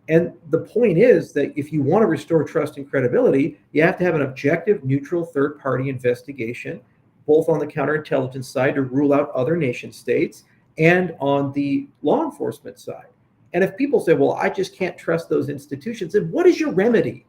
And the point is that if you want to restore trust and credibility, you have to have an objective, neutral, third-party investigation, both on the counterintelligence side to rule out other nation states and on the law enforcement side. And if people say, well, I just can't trust those institutions, then what is your remedy?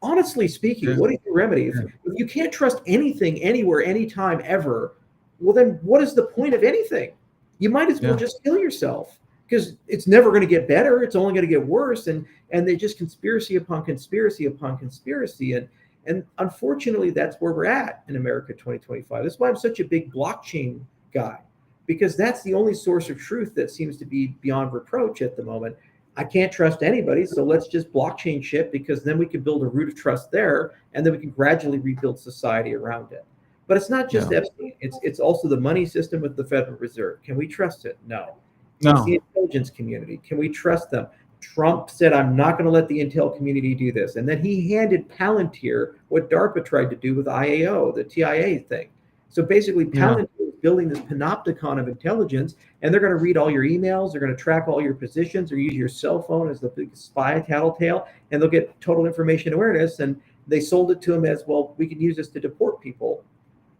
Honestly speaking, what is your remedy? If you can't trust anything, anywhere, anytime, ever, well, then what is the point of anything? You might as well just kill yourself, because it's never going to get better. It's only going to get worse. And they just conspiracy upon conspiracy upon conspiracy. And unfortunately, that's where we're at in America 2025. That's why I'm such a big blockchain guy, because that's the only source of truth that seems to be beyond reproach at the moment. I can't trust anybody, so let's just blockchain shit, because then we can build a root of trust there, and then we can gradually rebuild society around it. But it's not just Epstein. It's also the money system with the Federal Reserve. Can we trust it? No. It's the intelligence community. Can we trust them? Trump said, I'm not going to let the intel community do this. And then he handed Palantir what DARPA tried to do with IAO, the TIA thing. So basically, Palantir is building this panopticon of intelligence, and they're going to read all your emails. They're going to track all your positions, or use your cell phone as the big spy tattletale, and they'll get total information awareness. And they sold it to him as, well, we can use this to deport people.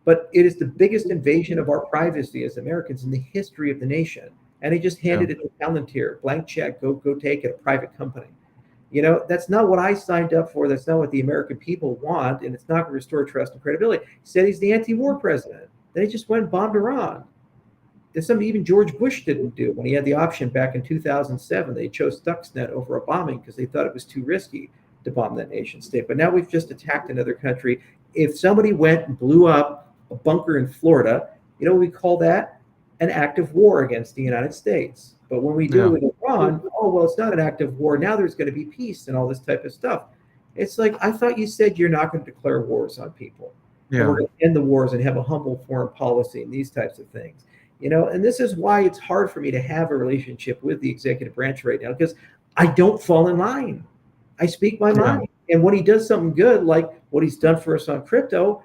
But it is the biggest invasion of our privacy as Americans in the history of the nation. And he just handed it to Palantir, blank check, go take it, a private company. You know, that's not what I signed up for. That's not what the American people want, and it's not going to restore trust and credibility. He said he's the anti-war president. Then he just went and bombed Iran. There's something even George Bush didn't do when he had the option back in 2007. They chose Stuxnet over a bombing because they thought it was too risky to bomb that nation state. But now we've just attacked another country. If somebody went and blew up a bunker in Florida, you know what we call that? An act of war against the United States. But when we do it with Iran, oh, well, it's not an act of war. Now there's going to be peace and all this type of stuff. It's like, I thought you said you're not going to declare wars on people. Yeah. We're going to end the wars and have a humble foreign policy and these types of things. You know, and this is why it's hard for me to have a relationship with the executive branch right now, because I don't fall in line. I speak my mind. And when he does something good, like what he's done for us on crypto,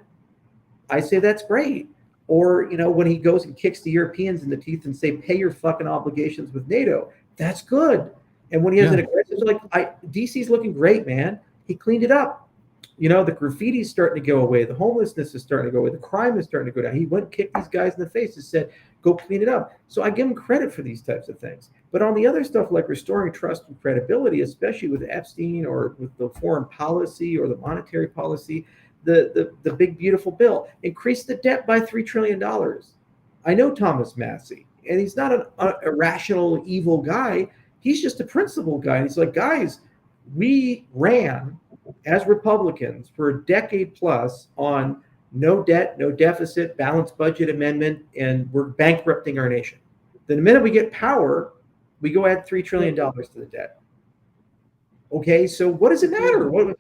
I say that's great. Or, you know, when he goes and kicks the Europeans in the teeth and say, pay your fucking obligations with NATO, that's good. And when he has an aggressive, like, DC's looking great, man. He cleaned it up. You know, the graffiti's starting to go away. The homelessness is starting to go away. The crime is starting to go down. He went and kicked these guys in the face and said, go clean it up. So I give him credit for these types of things. But on the other stuff, like restoring trust and credibility, especially with Epstein or with the foreign policy or the monetary policy, the big, beautiful bill, increase the debt by $3 trillion. I know Thomas Massey, and he's not an irrational, evil guy. He's just a principled guy. And he's like, guys, we ran as Republicans for a decade plus on no debt, no deficit, balanced budget amendment, and we're bankrupting our nation. Then the minute we get power, we go add $3 trillion to the debt. Okay, so what does it matter? What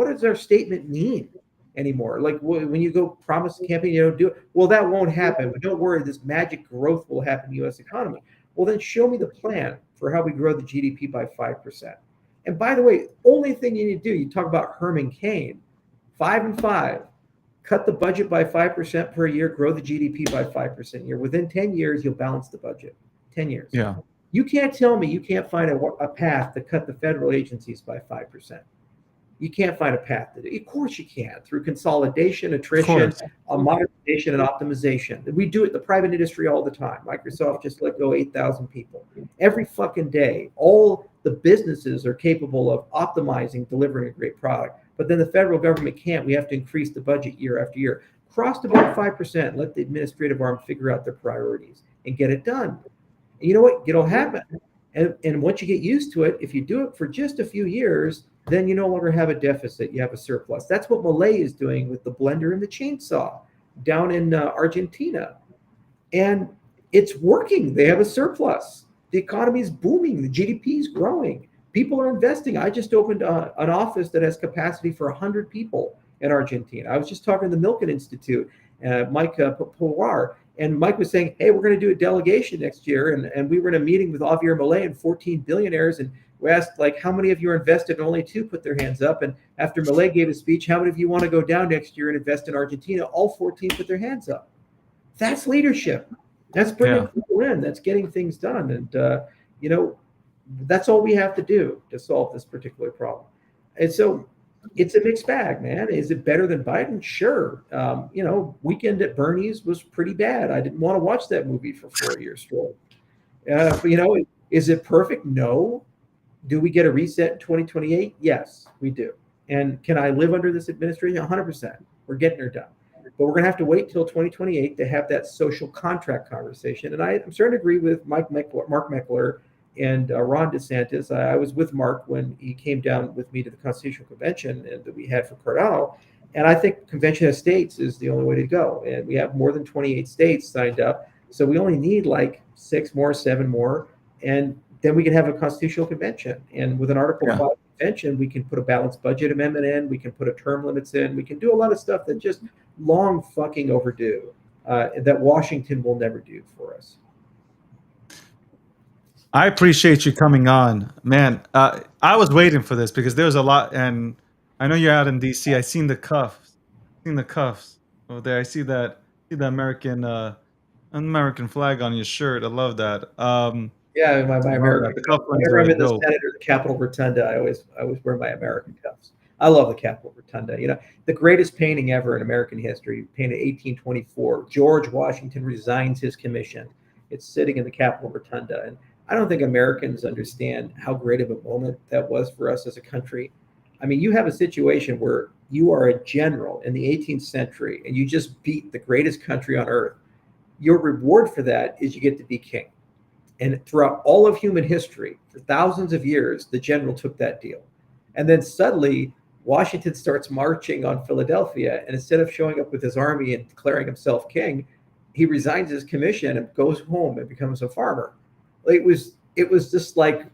does our statement mean anymore? Like when you go promise the campaign, you don't do it. Well, that won't happen. But don't worry, this magic growth will happen in the U.S. economy. Well, then show me the plan for how we grow the GDP by 5%. And by the way, only thing you need to do, you talk about Herman Cain, 5 and 5, cut the budget by 5% per year, grow the GDP by 5% a year. Within 10 years, you'll balance the budget. 10 years. Yeah. You can't tell me you can't find a path to cut the federal agencies by 5%. You can't find a path to do it. Of course you can, through consolidation, attrition, modernization, and optimization. We do it in the private industry all the time. Microsoft just let go 8,000 people. Every fucking day, all the businesses are capable of optimizing, delivering a great product. But then the federal government can't. We have to increase the budget year after year. Cross about 5%, let the administrative arm figure out their priorities and get it done. And you know what? It'll happen. And once you get used to it, if you do it for just a few years, then you no longer have a deficit. You have a surplus. That's what Malay is doing with the blender and the chainsaw down in Argentina. And it's working. They have a surplus. The economy is booming. The GDP is growing. People are investing. I just opened an office that has capacity for 100 people in Argentina. I was just talking to the Milken Institute, Mike Powar. And Mike was saying, hey, we're going to do a delegation next year. And we were in a meeting with Javier Milei and 14 billionaires. And we asked, like, how many of you are invested? And only 2 put their hands up. And after Milei gave a speech, how many of you want to go down next year and invest in Argentina? All 14 put their hands up. That's leadership. That's bringing Yeah. people in. That's getting things done. And, you know, that's all we have to do to solve this particular problem. And so it's a mixed bag, man. Is it better than Biden? Sure. You know, Weekend at Bernie's was pretty bad. I didn't want to watch that movie for 4 years straight. But, you know, is it perfect? No. Do we get a reset in 2028? Yes, we do. And can I live under this administration? 100%. We're getting her done. But we're going to have to wait till 2028 to have that social contract conversation. And I'm starting to agree with Mark Meckler and Ron DeSantis. I was with Mark when he came down with me to the Constitutional Convention that we had for Cardano. And I think Convention of States is the only way to go. And we have more than 28 states signed up. So we only need like 6 more, 7 more. And then we can have a constitutional convention. And with an Article 5 convention, we can put a balanced budget amendment in. We can put a term limits in. We can do a lot of stuff that just long fucking overdue that Washington will never do for us. I appreciate you coming on, man. I was waiting for this because there's a lot, and I know you're out in DC. I seen the cuffs, over there. I see the American flag on your shirt. I love that. Yeah, my American The cuffs. cuff ones Whenever are I'm in the dope. Senate or the Capitol Rotunda, I always wear my American cuffs. I love the Capitol Rotunda. You know, the greatest painting ever in American history, painted 1824. George Washington resigns his commission. It's sitting in the Capitol Rotunda, and I don't think Americans understand how great of a moment that was for us as a country. I mean, you have a situation where you are a general in the 18th century and you just beat the greatest country on earth. Your reward for that is you get to be king. And throughout all of human history, for thousands of years, the general took that deal. And then suddenly, Washington starts marching on Philadelphia. And instead of showing up with his army and declaring himself king, he resigns his commission and goes home and becomes a farmer. It was just like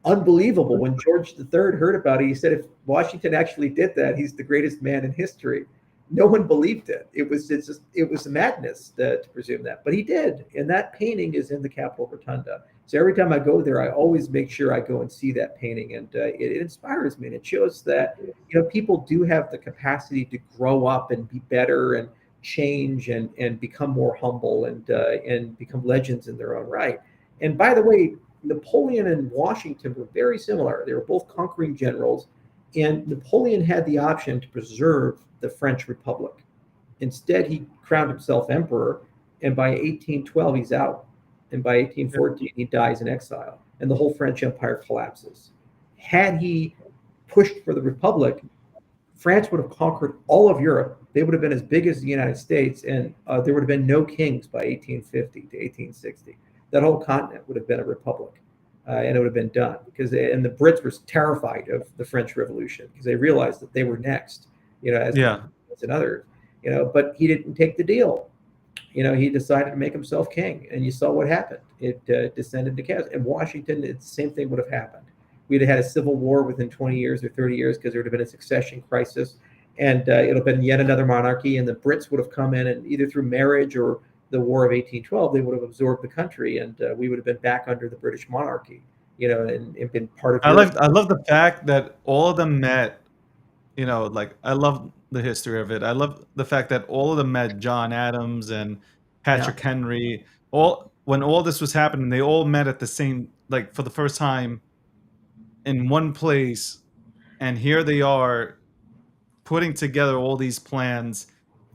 unbelievable. When George III heard about it, he said, if Washington actually did that, he's the greatest man in history. No one believed it. It was madness to presume that, but he did. And that painting is in the Capitol Rotunda. So every time I go there, I always make sure I go and see that painting, and it inspires me. And it shows that, you know, people do have the capacity to grow up and be better and change and become more humble and become legends in their own right. And by the way, Napoleon and Washington were very similar. They were both conquering generals, and Napoleon had the option to preserve the French Republic. Instead, he crowned himself emperor, and by 1812, he's out. And by 1814, he dies in exile, and the whole French Empire collapses. Had he pushed for the Republic, France would have conquered all of Europe. They would have been as big as the United States, and there would have been no kings by 1850 to 1860. That whole continent would have been a republic, and it would have been done. And the Brits were terrified of the French Revolution because they realized that they were next. You know, as another, you know, but he didn't take the deal. You know, he decided to make himself king, and you saw what happened. It descended to chaos. In Washington, the same thing would have happened. We'd have had a civil war within 20 years or 30 years because there would have been a succession crisis, and it would have been yet another monarchy, and the Brits would have come in, and either through marriage or the War of 1812, they would have absorbed the country, and we would have been back under the British monarchy, you know, and been part of. I love the fact that all of them met. You know, like, I love the history of it. I love the fact that all of them met John Adams and Patrick Henry. When all this was happening, they all met at the same, like, for the first time in one place, and here they are putting together all these plans,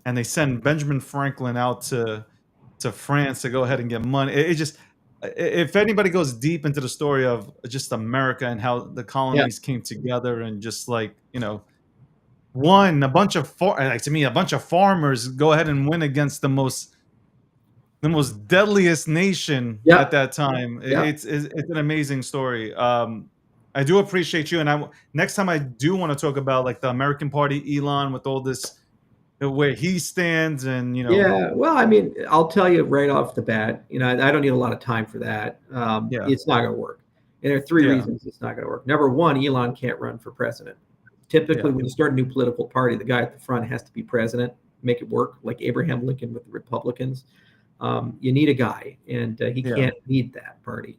and they send Benjamin Franklin out to France to go ahead and get money. It just, if anybody goes deep into the story of just America and how the colonies came together, and just, like, you know, a bunch of farmers go ahead and win against the most deadliest nation at that time. It's an amazing story. I do appreciate you, and next time I do want to talk about, like, the American Party, Elon, with all this, where he stands, and, you know. Yeah, well, I mean, I'll tell you right off the bat, you know, I don't need a lot of time for that. It's not going to work, and there are 3 reasons it's not going to work. Number one, Elon can't run for president. Typically, when you start a new political party, the guy at the front has to be president, make it work, like Abraham Lincoln with the Republicans. You need a guy, and he can't lead that party.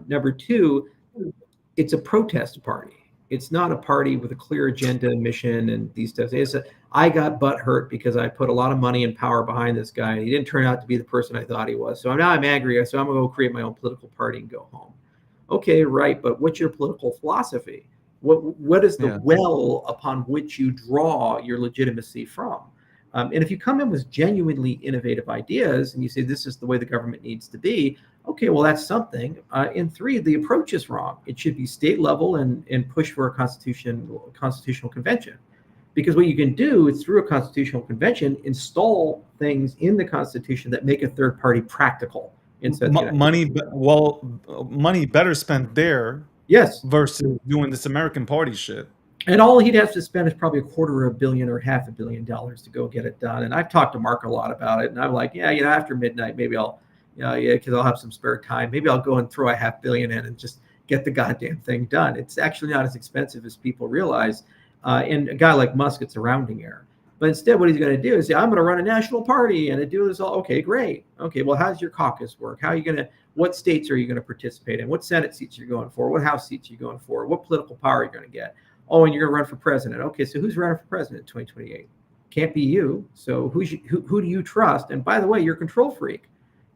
Number two, it's a protest party. It's not a party with a clear agenda, mission, and these stuff. It's I got butt hurt because I put a lot of money and power behind this guy, and he didn't turn out to be the person I thought he was. So now I'm angry. So I'm going to go create my own political party and go home. Okay, right. But what's your political philosophy? What is the well upon which you draw your legitimacy from? And if you come in with genuinely innovative ideas and you say this is the way the government needs to be, okay, well, that's something. In 3, the approach is wrong. It should be state level and push for a constitutional convention. Because what you can do is through a constitutional convention, install things in the Constitution that make a third party practical. Money better spent there. Yes. Versus doing this American party shit. And all he'd have to spend is probably $250 million or $500 million to go get it done. And I've talked to Mark a lot about it. And I'm like, yeah, after midnight, maybe I'll, because I'll have some spare time. Maybe I'll go and throw a $500 million in and just get the goddamn thing done. It's actually not as expensive as people realize. And a guy like Musk, it's a rounding error. But instead, what he's going to do is say, I'm going to run a national party and do this all. Okay, great. Okay, well, how's your caucus work? How are you going to, what states are you going to participate in? What Senate seats you're going for? What House seats you're going for? What political power you're going to get? Oh, and you're going to run for president. Okay, so who's running for president in 2028? Can't be you. So who do you trust? And by the way, you're a control freak.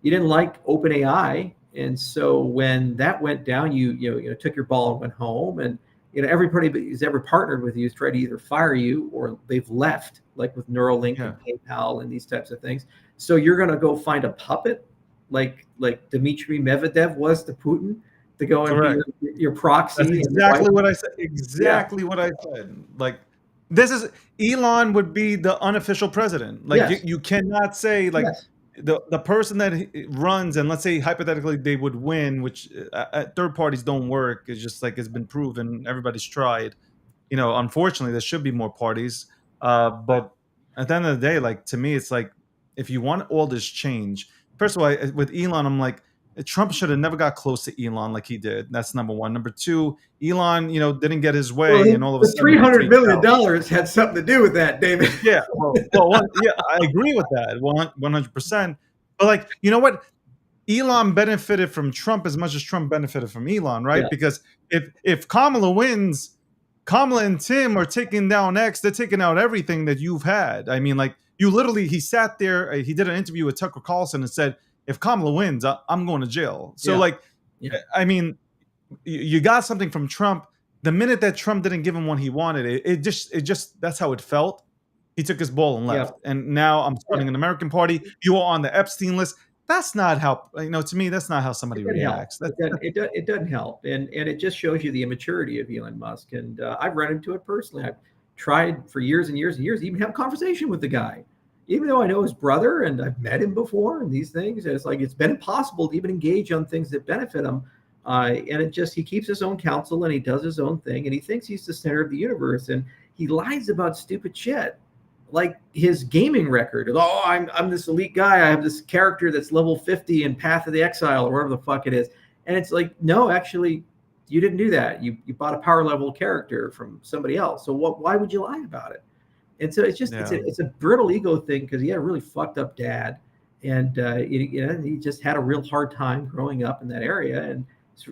You didn't like OpenAI. And so when that went down, you took your ball and went home. And everybody who's ever partnered with you has tried to either fire you or they've left, like with Neuralink and PayPal and these types of things. So you're going to go find a puppet like Dmitry Medvedev was to Putin to go and be your proxy. That's exactly what I said. Exactly what I said. Like, this is, Elon would be the unofficial president. Like, you cannot say, like, the person that runs, and let's say hypothetically they would win, which third parties don't work. It's just like it's been proven. Everybody's tried. Unfortunately, there should be more parties. But at the end of the day, like, to me, it's like, if you want all this change, first of all, with Elon, I'm like, Trump should have never got close to Elon like he did. That's number one. Number two, Elon, didn't get his way, and all of a sudden, $300 million had something to do with that, David. Yeah, I agree with that, 100%. But, like, you know what? Elon benefited from Trump as much as Trump benefited from Elon, right? Yeah. Because if Kamala wins, Kamala and Tim are taking down X. They're taking out everything that you've had. I mean, like, he sat there. He did an interview with Tucker Carlson and said, if Kamala wins, I'm going to jail. So, I mean, you got something from Trump. The minute that Trump didn't give him what he wanted, it just that's how it felt. He took his ball and left. Yeah. And now I'm starting an American party. You are on the Epstein list. That's not how, to me, that's not how somebody reacts. It doesn't help. And it just shows you the immaturity of Elon Musk. And I've run into it personally. I've tried for years and years and years to even have a conversation with the guy. Even though I know his brother and I've met him before and these things, it's like it's been impossible to even engage on things that benefit him. And he keeps his own counsel and he does his own thing and he thinks he's the center of the universe and he lies about stupid shit. Like his gaming record. Oh, I'm this elite guy. I have this character that's level 50 in Path of the Exile or whatever the fuck it is. And it's like, no, actually, you didn't do that. You bought a power level character from somebody else. So why would you lie about it? And so it's just it's a brittle ego thing because he had a really fucked up dad, and he just had a real hard time growing up in that area, and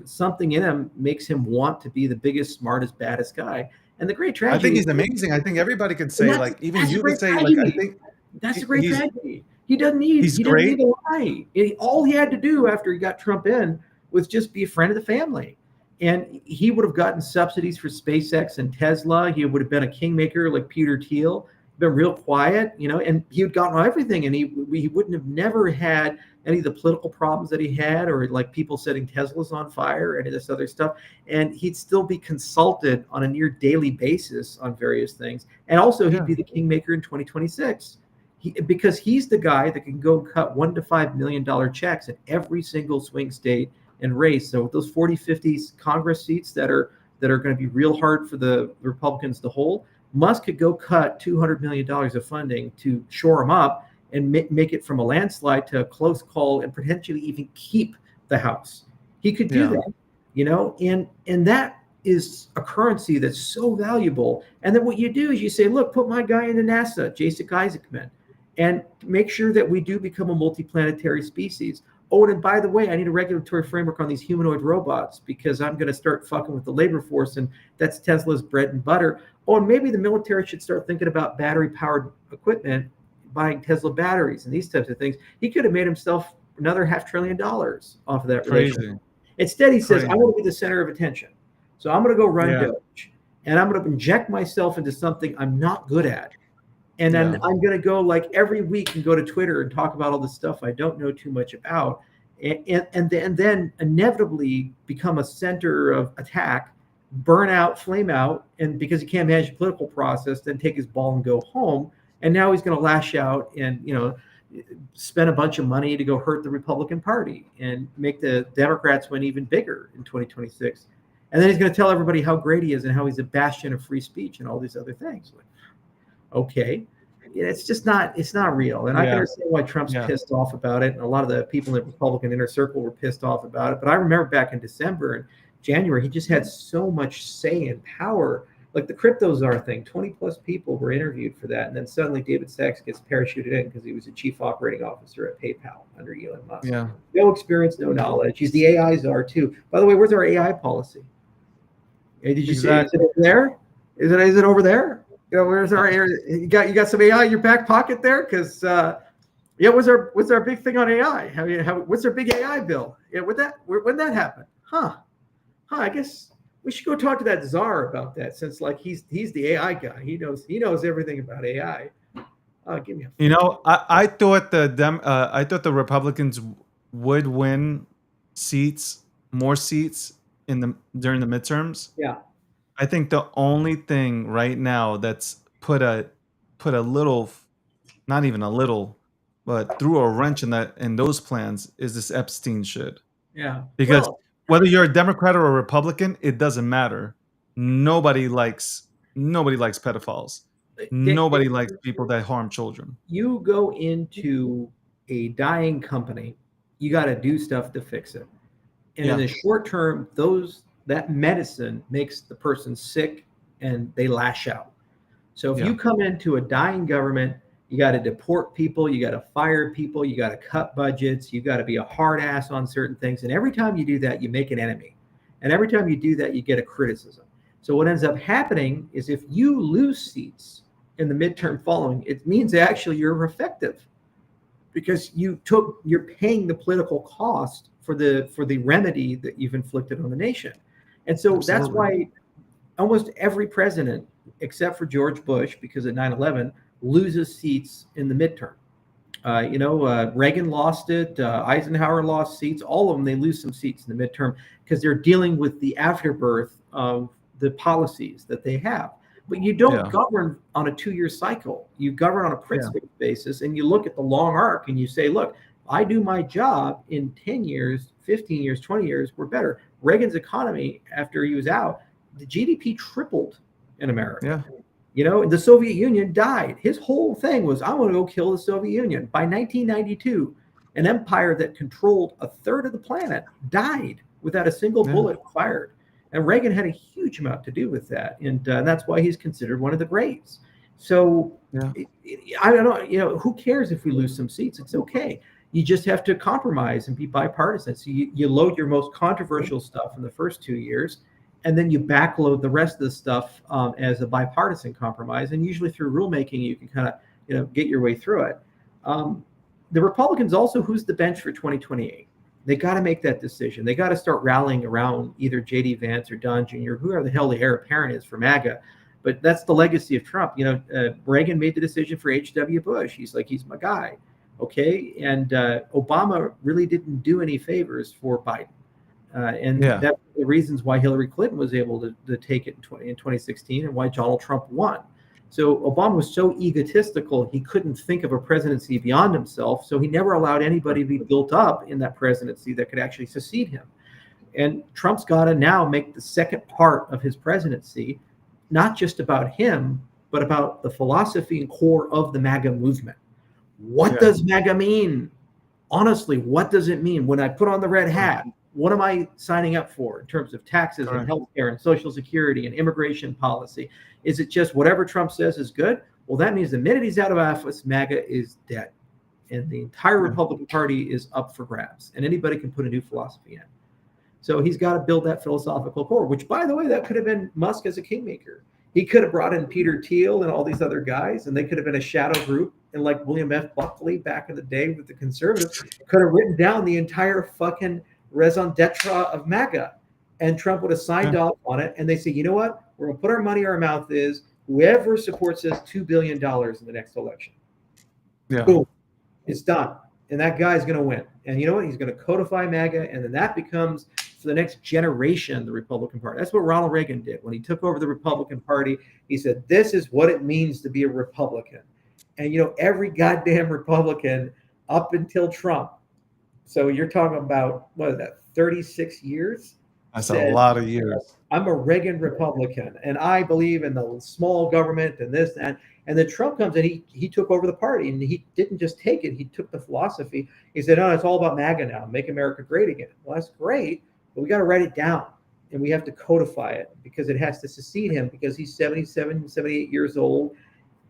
something in him makes him want to be the biggest, smartest, baddest guy. And the great tragedy. I think he's amazing. I think everybody could say, like, even you could say, like, I think that's a great tragedy. He doesn't need. He didn't need to lie. All he had to do after he got Trump in was just be a friend of the family. And he would have gotten subsidies for SpaceX and Tesla. He would have been a kingmaker like Peter Thiel, been real quiet, and he had gotten everything. And he wouldn't have never had any of the political problems that he had, or like people setting Teslas on fire, any of this other stuff. And he'd still be consulted on a near daily basis on various things. And also he'd be the kingmaker in 2026. Because he's the guy that can go cut $1 to $5 million checks in every single swing state and race. So those 40, 50 Congress seats that are going to be real hard for the Republicans to hold, Musk could go cut $200 million of funding to shore them up and make it from a landslide to a close call and potentially even keep the House. He could do that, and that is a currency that's so valuable. And then what you do is you say, look, put my guy into NASA, Jason Isaacman, and make sure that we do become a multiplanetary species. Oh, and by the way, I need a regulatory framework on these humanoid robots because I'm going to start fucking with the labor force, and that's Tesla's bread and butter. Oh, and maybe the military should start thinking about battery-powered equipment, buying Tesla batteries and these types of things. He could have made himself another $500 billion off of that relationship. Crazy. Instead, he says, Crazy. I want to be the center of attention. So I'm going to go run Yeah. Doge, and I'm going to inject myself into something I'm not good at. And then Yeah. I'm going to go like every week and go to Twitter and talk about all the stuff I don't know too much about. And then inevitably become a center of attack, burn out, flame out, and because he can't manage the political process, then take his ball and go home. And now he's going to lash out and spend a bunch of money to go hurt the Republican Party and make the Democrats win even bigger in 2026. And then he's going to tell everybody how great he is and how he's a bastion of free speech and all these other things. Like, okay. It's just not, it's not real. And I can understand why Trump's pissed off about it. And a lot of the people in the Republican inner circle were pissed off about it. But I remember back in December and January, he just had so much say and power. Like the crypto czar thing, 20 plus people were interviewed for that. And then suddenly David Sachs gets parachuted in because he was a chief operating officer at PayPal under Elon Musk. Yeah. No experience, no knowledge. He's the AI czar too. By the way, where's our AI policy? Hey, did you see it over there? Is it over there? Where's our area? You got some AI in your back pocket there? Because what's our big thing on AI? What's our big AI bill? Yeah, when that happen? I guess we should go talk to that czar about that, since like he's the AI guy. He knows everything about AI. Give me a I thought the Republicans would win more seats during the midterms. Yeah. I think the only thing right now that's put a little, not even a little, but threw a wrench in those plans is this Epstein shit. Yeah. Because whether you're a Democrat or a Republican, it doesn't matter. Nobody likes pedophiles. Nobody likes people that harm children. You go into a dying company, you got to do stuff to fix it. And in the short term, that medicine makes the person sick and they lash out. So if you come into a dying government, you got to deport people, you got to fire people, you got to cut budgets, you got to be a hard ass on certain things. And every time you do that, you make an enemy. And every time you do that, you get a criticism. So what ends up happening is if you lose seats in the midterm following, it means actually you're effective because you're paying the political cost for the remedy that you've inflicted on the nation. And so that's why almost every president, except for George Bush, because of 9/11, loses seats in the midterm. Reagan lost it. Eisenhower lost seats. All of them, they lose some seats in the midterm because they're dealing with the afterbirth of the policies that they have. But you don't govern on a 2-year cycle. You govern on a principle basis, and you look at the long arc and you say, look, I do my job in 10 years, 15 years, 20 years, we're better. Reagan's economy, after he was out, the GDP tripled in America. Yeah. The Soviet Union died. His whole thing was, I want to go kill the Soviet Union. By 1992, an empire that controlled a third of the planet died without a single bullet fired. And Reagan had a huge amount to do with that. And that's why he's considered one of the greats. So I don't know, who cares if we lose some seats? It's okay. You just have to compromise and be bipartisan. So you load your most controversial stuff in the first 2 years, and then you backload the rest of the stuff as a bipartisan compromise. And usually through rulemaking, you can kind of get your way through it. The Republicans also, who's the bench for 2028? They got to make that decision. They got to start rallying around either J.D. Vance or Don Jr., whoever the hell the heir apparent is for MAGA. But that's the legacy of Trump. Reagan made the decision for H.W. Bush. He's my guy. Okay. And Obama really didn't do any favors for Biden. That's the reasons why Hillary Clinton was able to take it in 2016 and why Donald Trump won. So Obama was so egotistical, he couldn't think of a presidency beyond himself. So he never allowed anybody to be built up in that presidency that could actually succeed him. And Trump's got to now make the second part of his presidency not just about him, but about the philosophy and core of the MAGA movement. What does MAGA mean? Honestly, what does it mean? When I put on the red hat, what am I signing up for in terms of taxes and healthcare and Social Security and immigration policy? Is it just whatever Trump says is good? Well, that means the minute he's out of office, MAGA is dead. and the entire Republican Party is up for grabs, and anybody can put a new philosophy in. So he's got to build that philosophical core, which, by the way, that could have been Musk as a kingmaker. He could have brought in Peter Thiel and all these other guys, and they could have been a shadow group. And like William F. Buckley back in the day with the conservatives, could have written down the entire fucking raison d'etre of MAGA. And Trump would have signed off on it. And they say, you know what? We're going to put our money where our mouth is. Whoever supports us $2 billion in the next election. Yeah. Boom. It's done. And that guy's going to win. And you know what? He's going to codify MAGA. And then that becomes, for the next generation, the Republican Party. That's what Ronald Reagan did. When he took over the Republican Party, he said, this is what it means to be a Republican. And, you know, every goddamn Republican up until Trump. So you're talking about, what is that, 36 years? That's a lot of years. I'm a Reagan Republican, and I believe in the small government and this, and then Trump comes and he took over the party, and he didn't just take it. He took the philosophy. He said, no, it's all about MAGA now. Make America great again. Well, that's great, but we got to write it down, and we have to codify it because it has to succeed him because he's 77, 78 years old.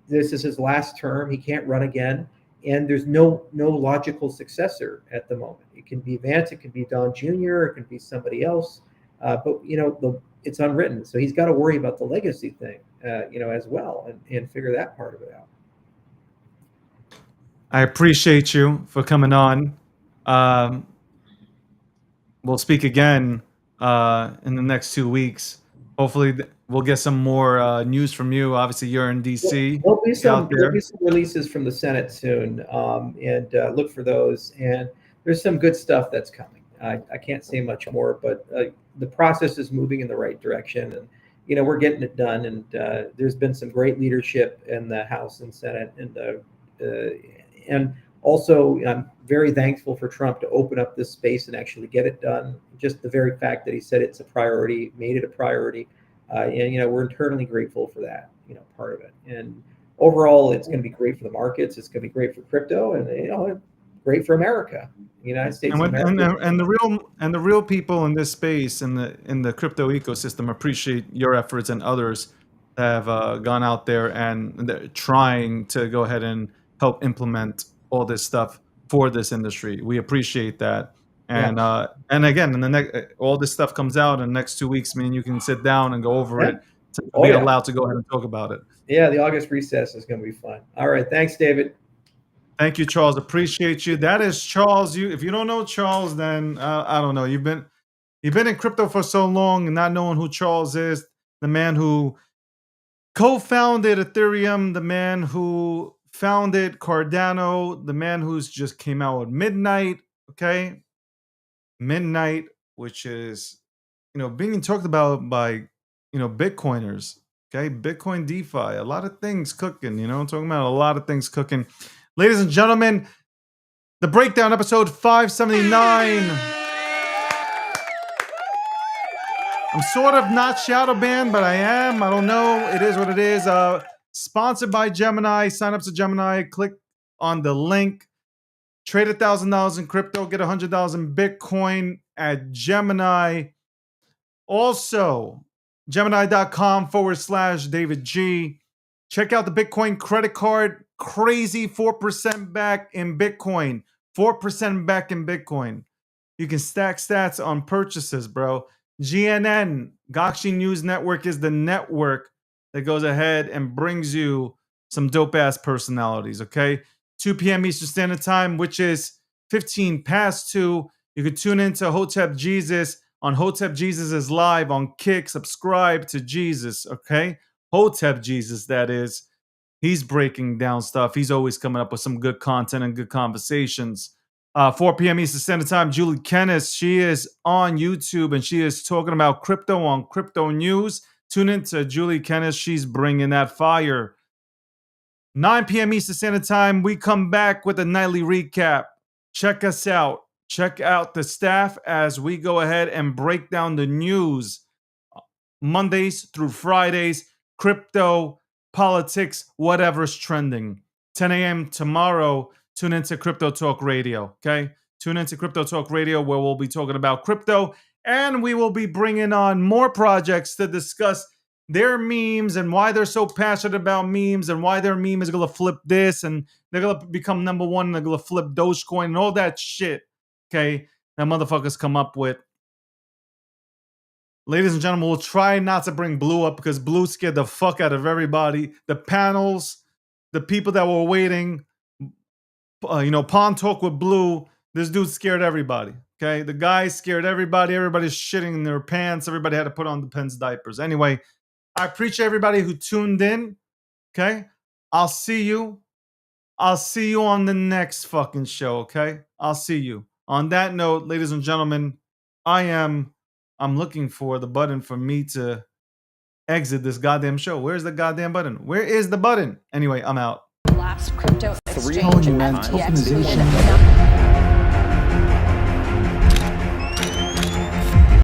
This is his last term. He can't run again. And there's no logical successor at the moment. It can be Vance, it can be Don Jr., it can be somebody else. But, you know, it's unwritten. So he's got to worry about the legacy thing, you know, as well and figure that part of it out. I appreciate you for coming on. We'll speak again in the next 2 weeks. Hopefully we'll get some more news from you. Obviously, you're in D.C. There'll be some releases from the Senate soon, and look for those. And there's some good stuff that's coming. I can't say much more, but the process is moving in the right direction. And, you know, we're getting it done. And there's been some great leadership in the House and Senate. And also, I'm very thankful for Trump to open up this space and actually get it done. Just the very fact that he said it's a priority, made it a priority. And, you know, we're internally grateful for that, you know, part of it. And overall, it's going to be great for the markets. It's going to be great for crypto and, you know, great for America, the United States. And the real people in this space in the crypto ecosystem appreciate your efforts and others that have gone out there and they're trying to go ahead and help implement all this stuff for this industry. We appreciate that. And and again, in the next, all this stuff comes out in the next 2 weeks. I mean, you can sit down and go over it to be allowed to go ahead and talk about it. Yeah, the August recess is going to be fun. All right, thanks, David. Thank you, Charles. Appreciate you. That is Charles. If you don't know Charles, then I don't know. You've been in crypto for so long and not knowing who Charles is, the man who co-founded Ethereum, the man who founded Cardano, the man who's just came out with Midnight. Okay. Midnight, which is, you know, being talked about by, you know, Bitcoiners, okay, Bitcoin DeFi, a lot of things cooking, you know, I'm talking about a lot of things cooking. Ladies and gentlemen, the Breakdown episode 579. I'm sort of not shadow banned, but I am. I don't know. It is what it is. Sponsored by Gemini. Sign up to Gemini. Click on the link. Trade $1,000 in crypto, get $100 in Bitcoin at Gemini. Also, Gemini.com/David G. Check out the Bitcoin credit card. Crazy 4% back in Bitcoin. 4% back in Bitcoin. You can stack stats on purchases, bro. GNN, Gakshi News Network, is the network that goes ahead and brings you some dope-ass personalities, okay? 2 p.m. Eastern Standard Time, which is 15 past 2. You could tune into Hotep Jesus on Hotep Jesus is live on Kick. Subscribe to Jesus, okay? Hotep Jesus, that is. He's breaking down stuff. He's always coming up with some good content and good conversations. 4 p.m. Eastern Standard Time, Julie Kennis, she is on YouTube and she is talking about crypto on Crypto News. Tune into Julie Kennis. She's bringing that fire. 9 p.m. Eastern Standard Time, we come back with a nightly recap. Check us out. Check out the staff as we go ahead and break down the news. Mondays through Fridays, crypto, politics, whatever's trending. 10 a.m. tomorrow, tune into Crypto Talk Radio, okay? Tune into Crypto Talk Radio where we'll be talking about crypto and we will be bringing on more projects to discuss their memes and why they're so passionate about memes and why their meme is going to flip this and they're going to become number one and they're going to flip Dogecoin and all that shit, okay, that motherfuckers come up with. Ladies and gentlemen, we'll try not to bring Blue up because Blue scared the fuck out of everybody. The panels, the people that were waiting, Pawn Talk with Blue, this dude scared everybody, okay? The guy scared everybody. Everybody's shitting in their pants. Everybody had to put on the Penn's diapers. Anyway, I appreciate everybody who tuned in, okay? I'll see you on the next fucking show, okay? I'll see you. On that note, ladies and gentlemen, I'm looking for the button for me to exit this goddamn show. Where's the goddamn button? Where is the button? Anyway, I'm out. Collapse crypto exchange Told you, man. FTX Tokenization. with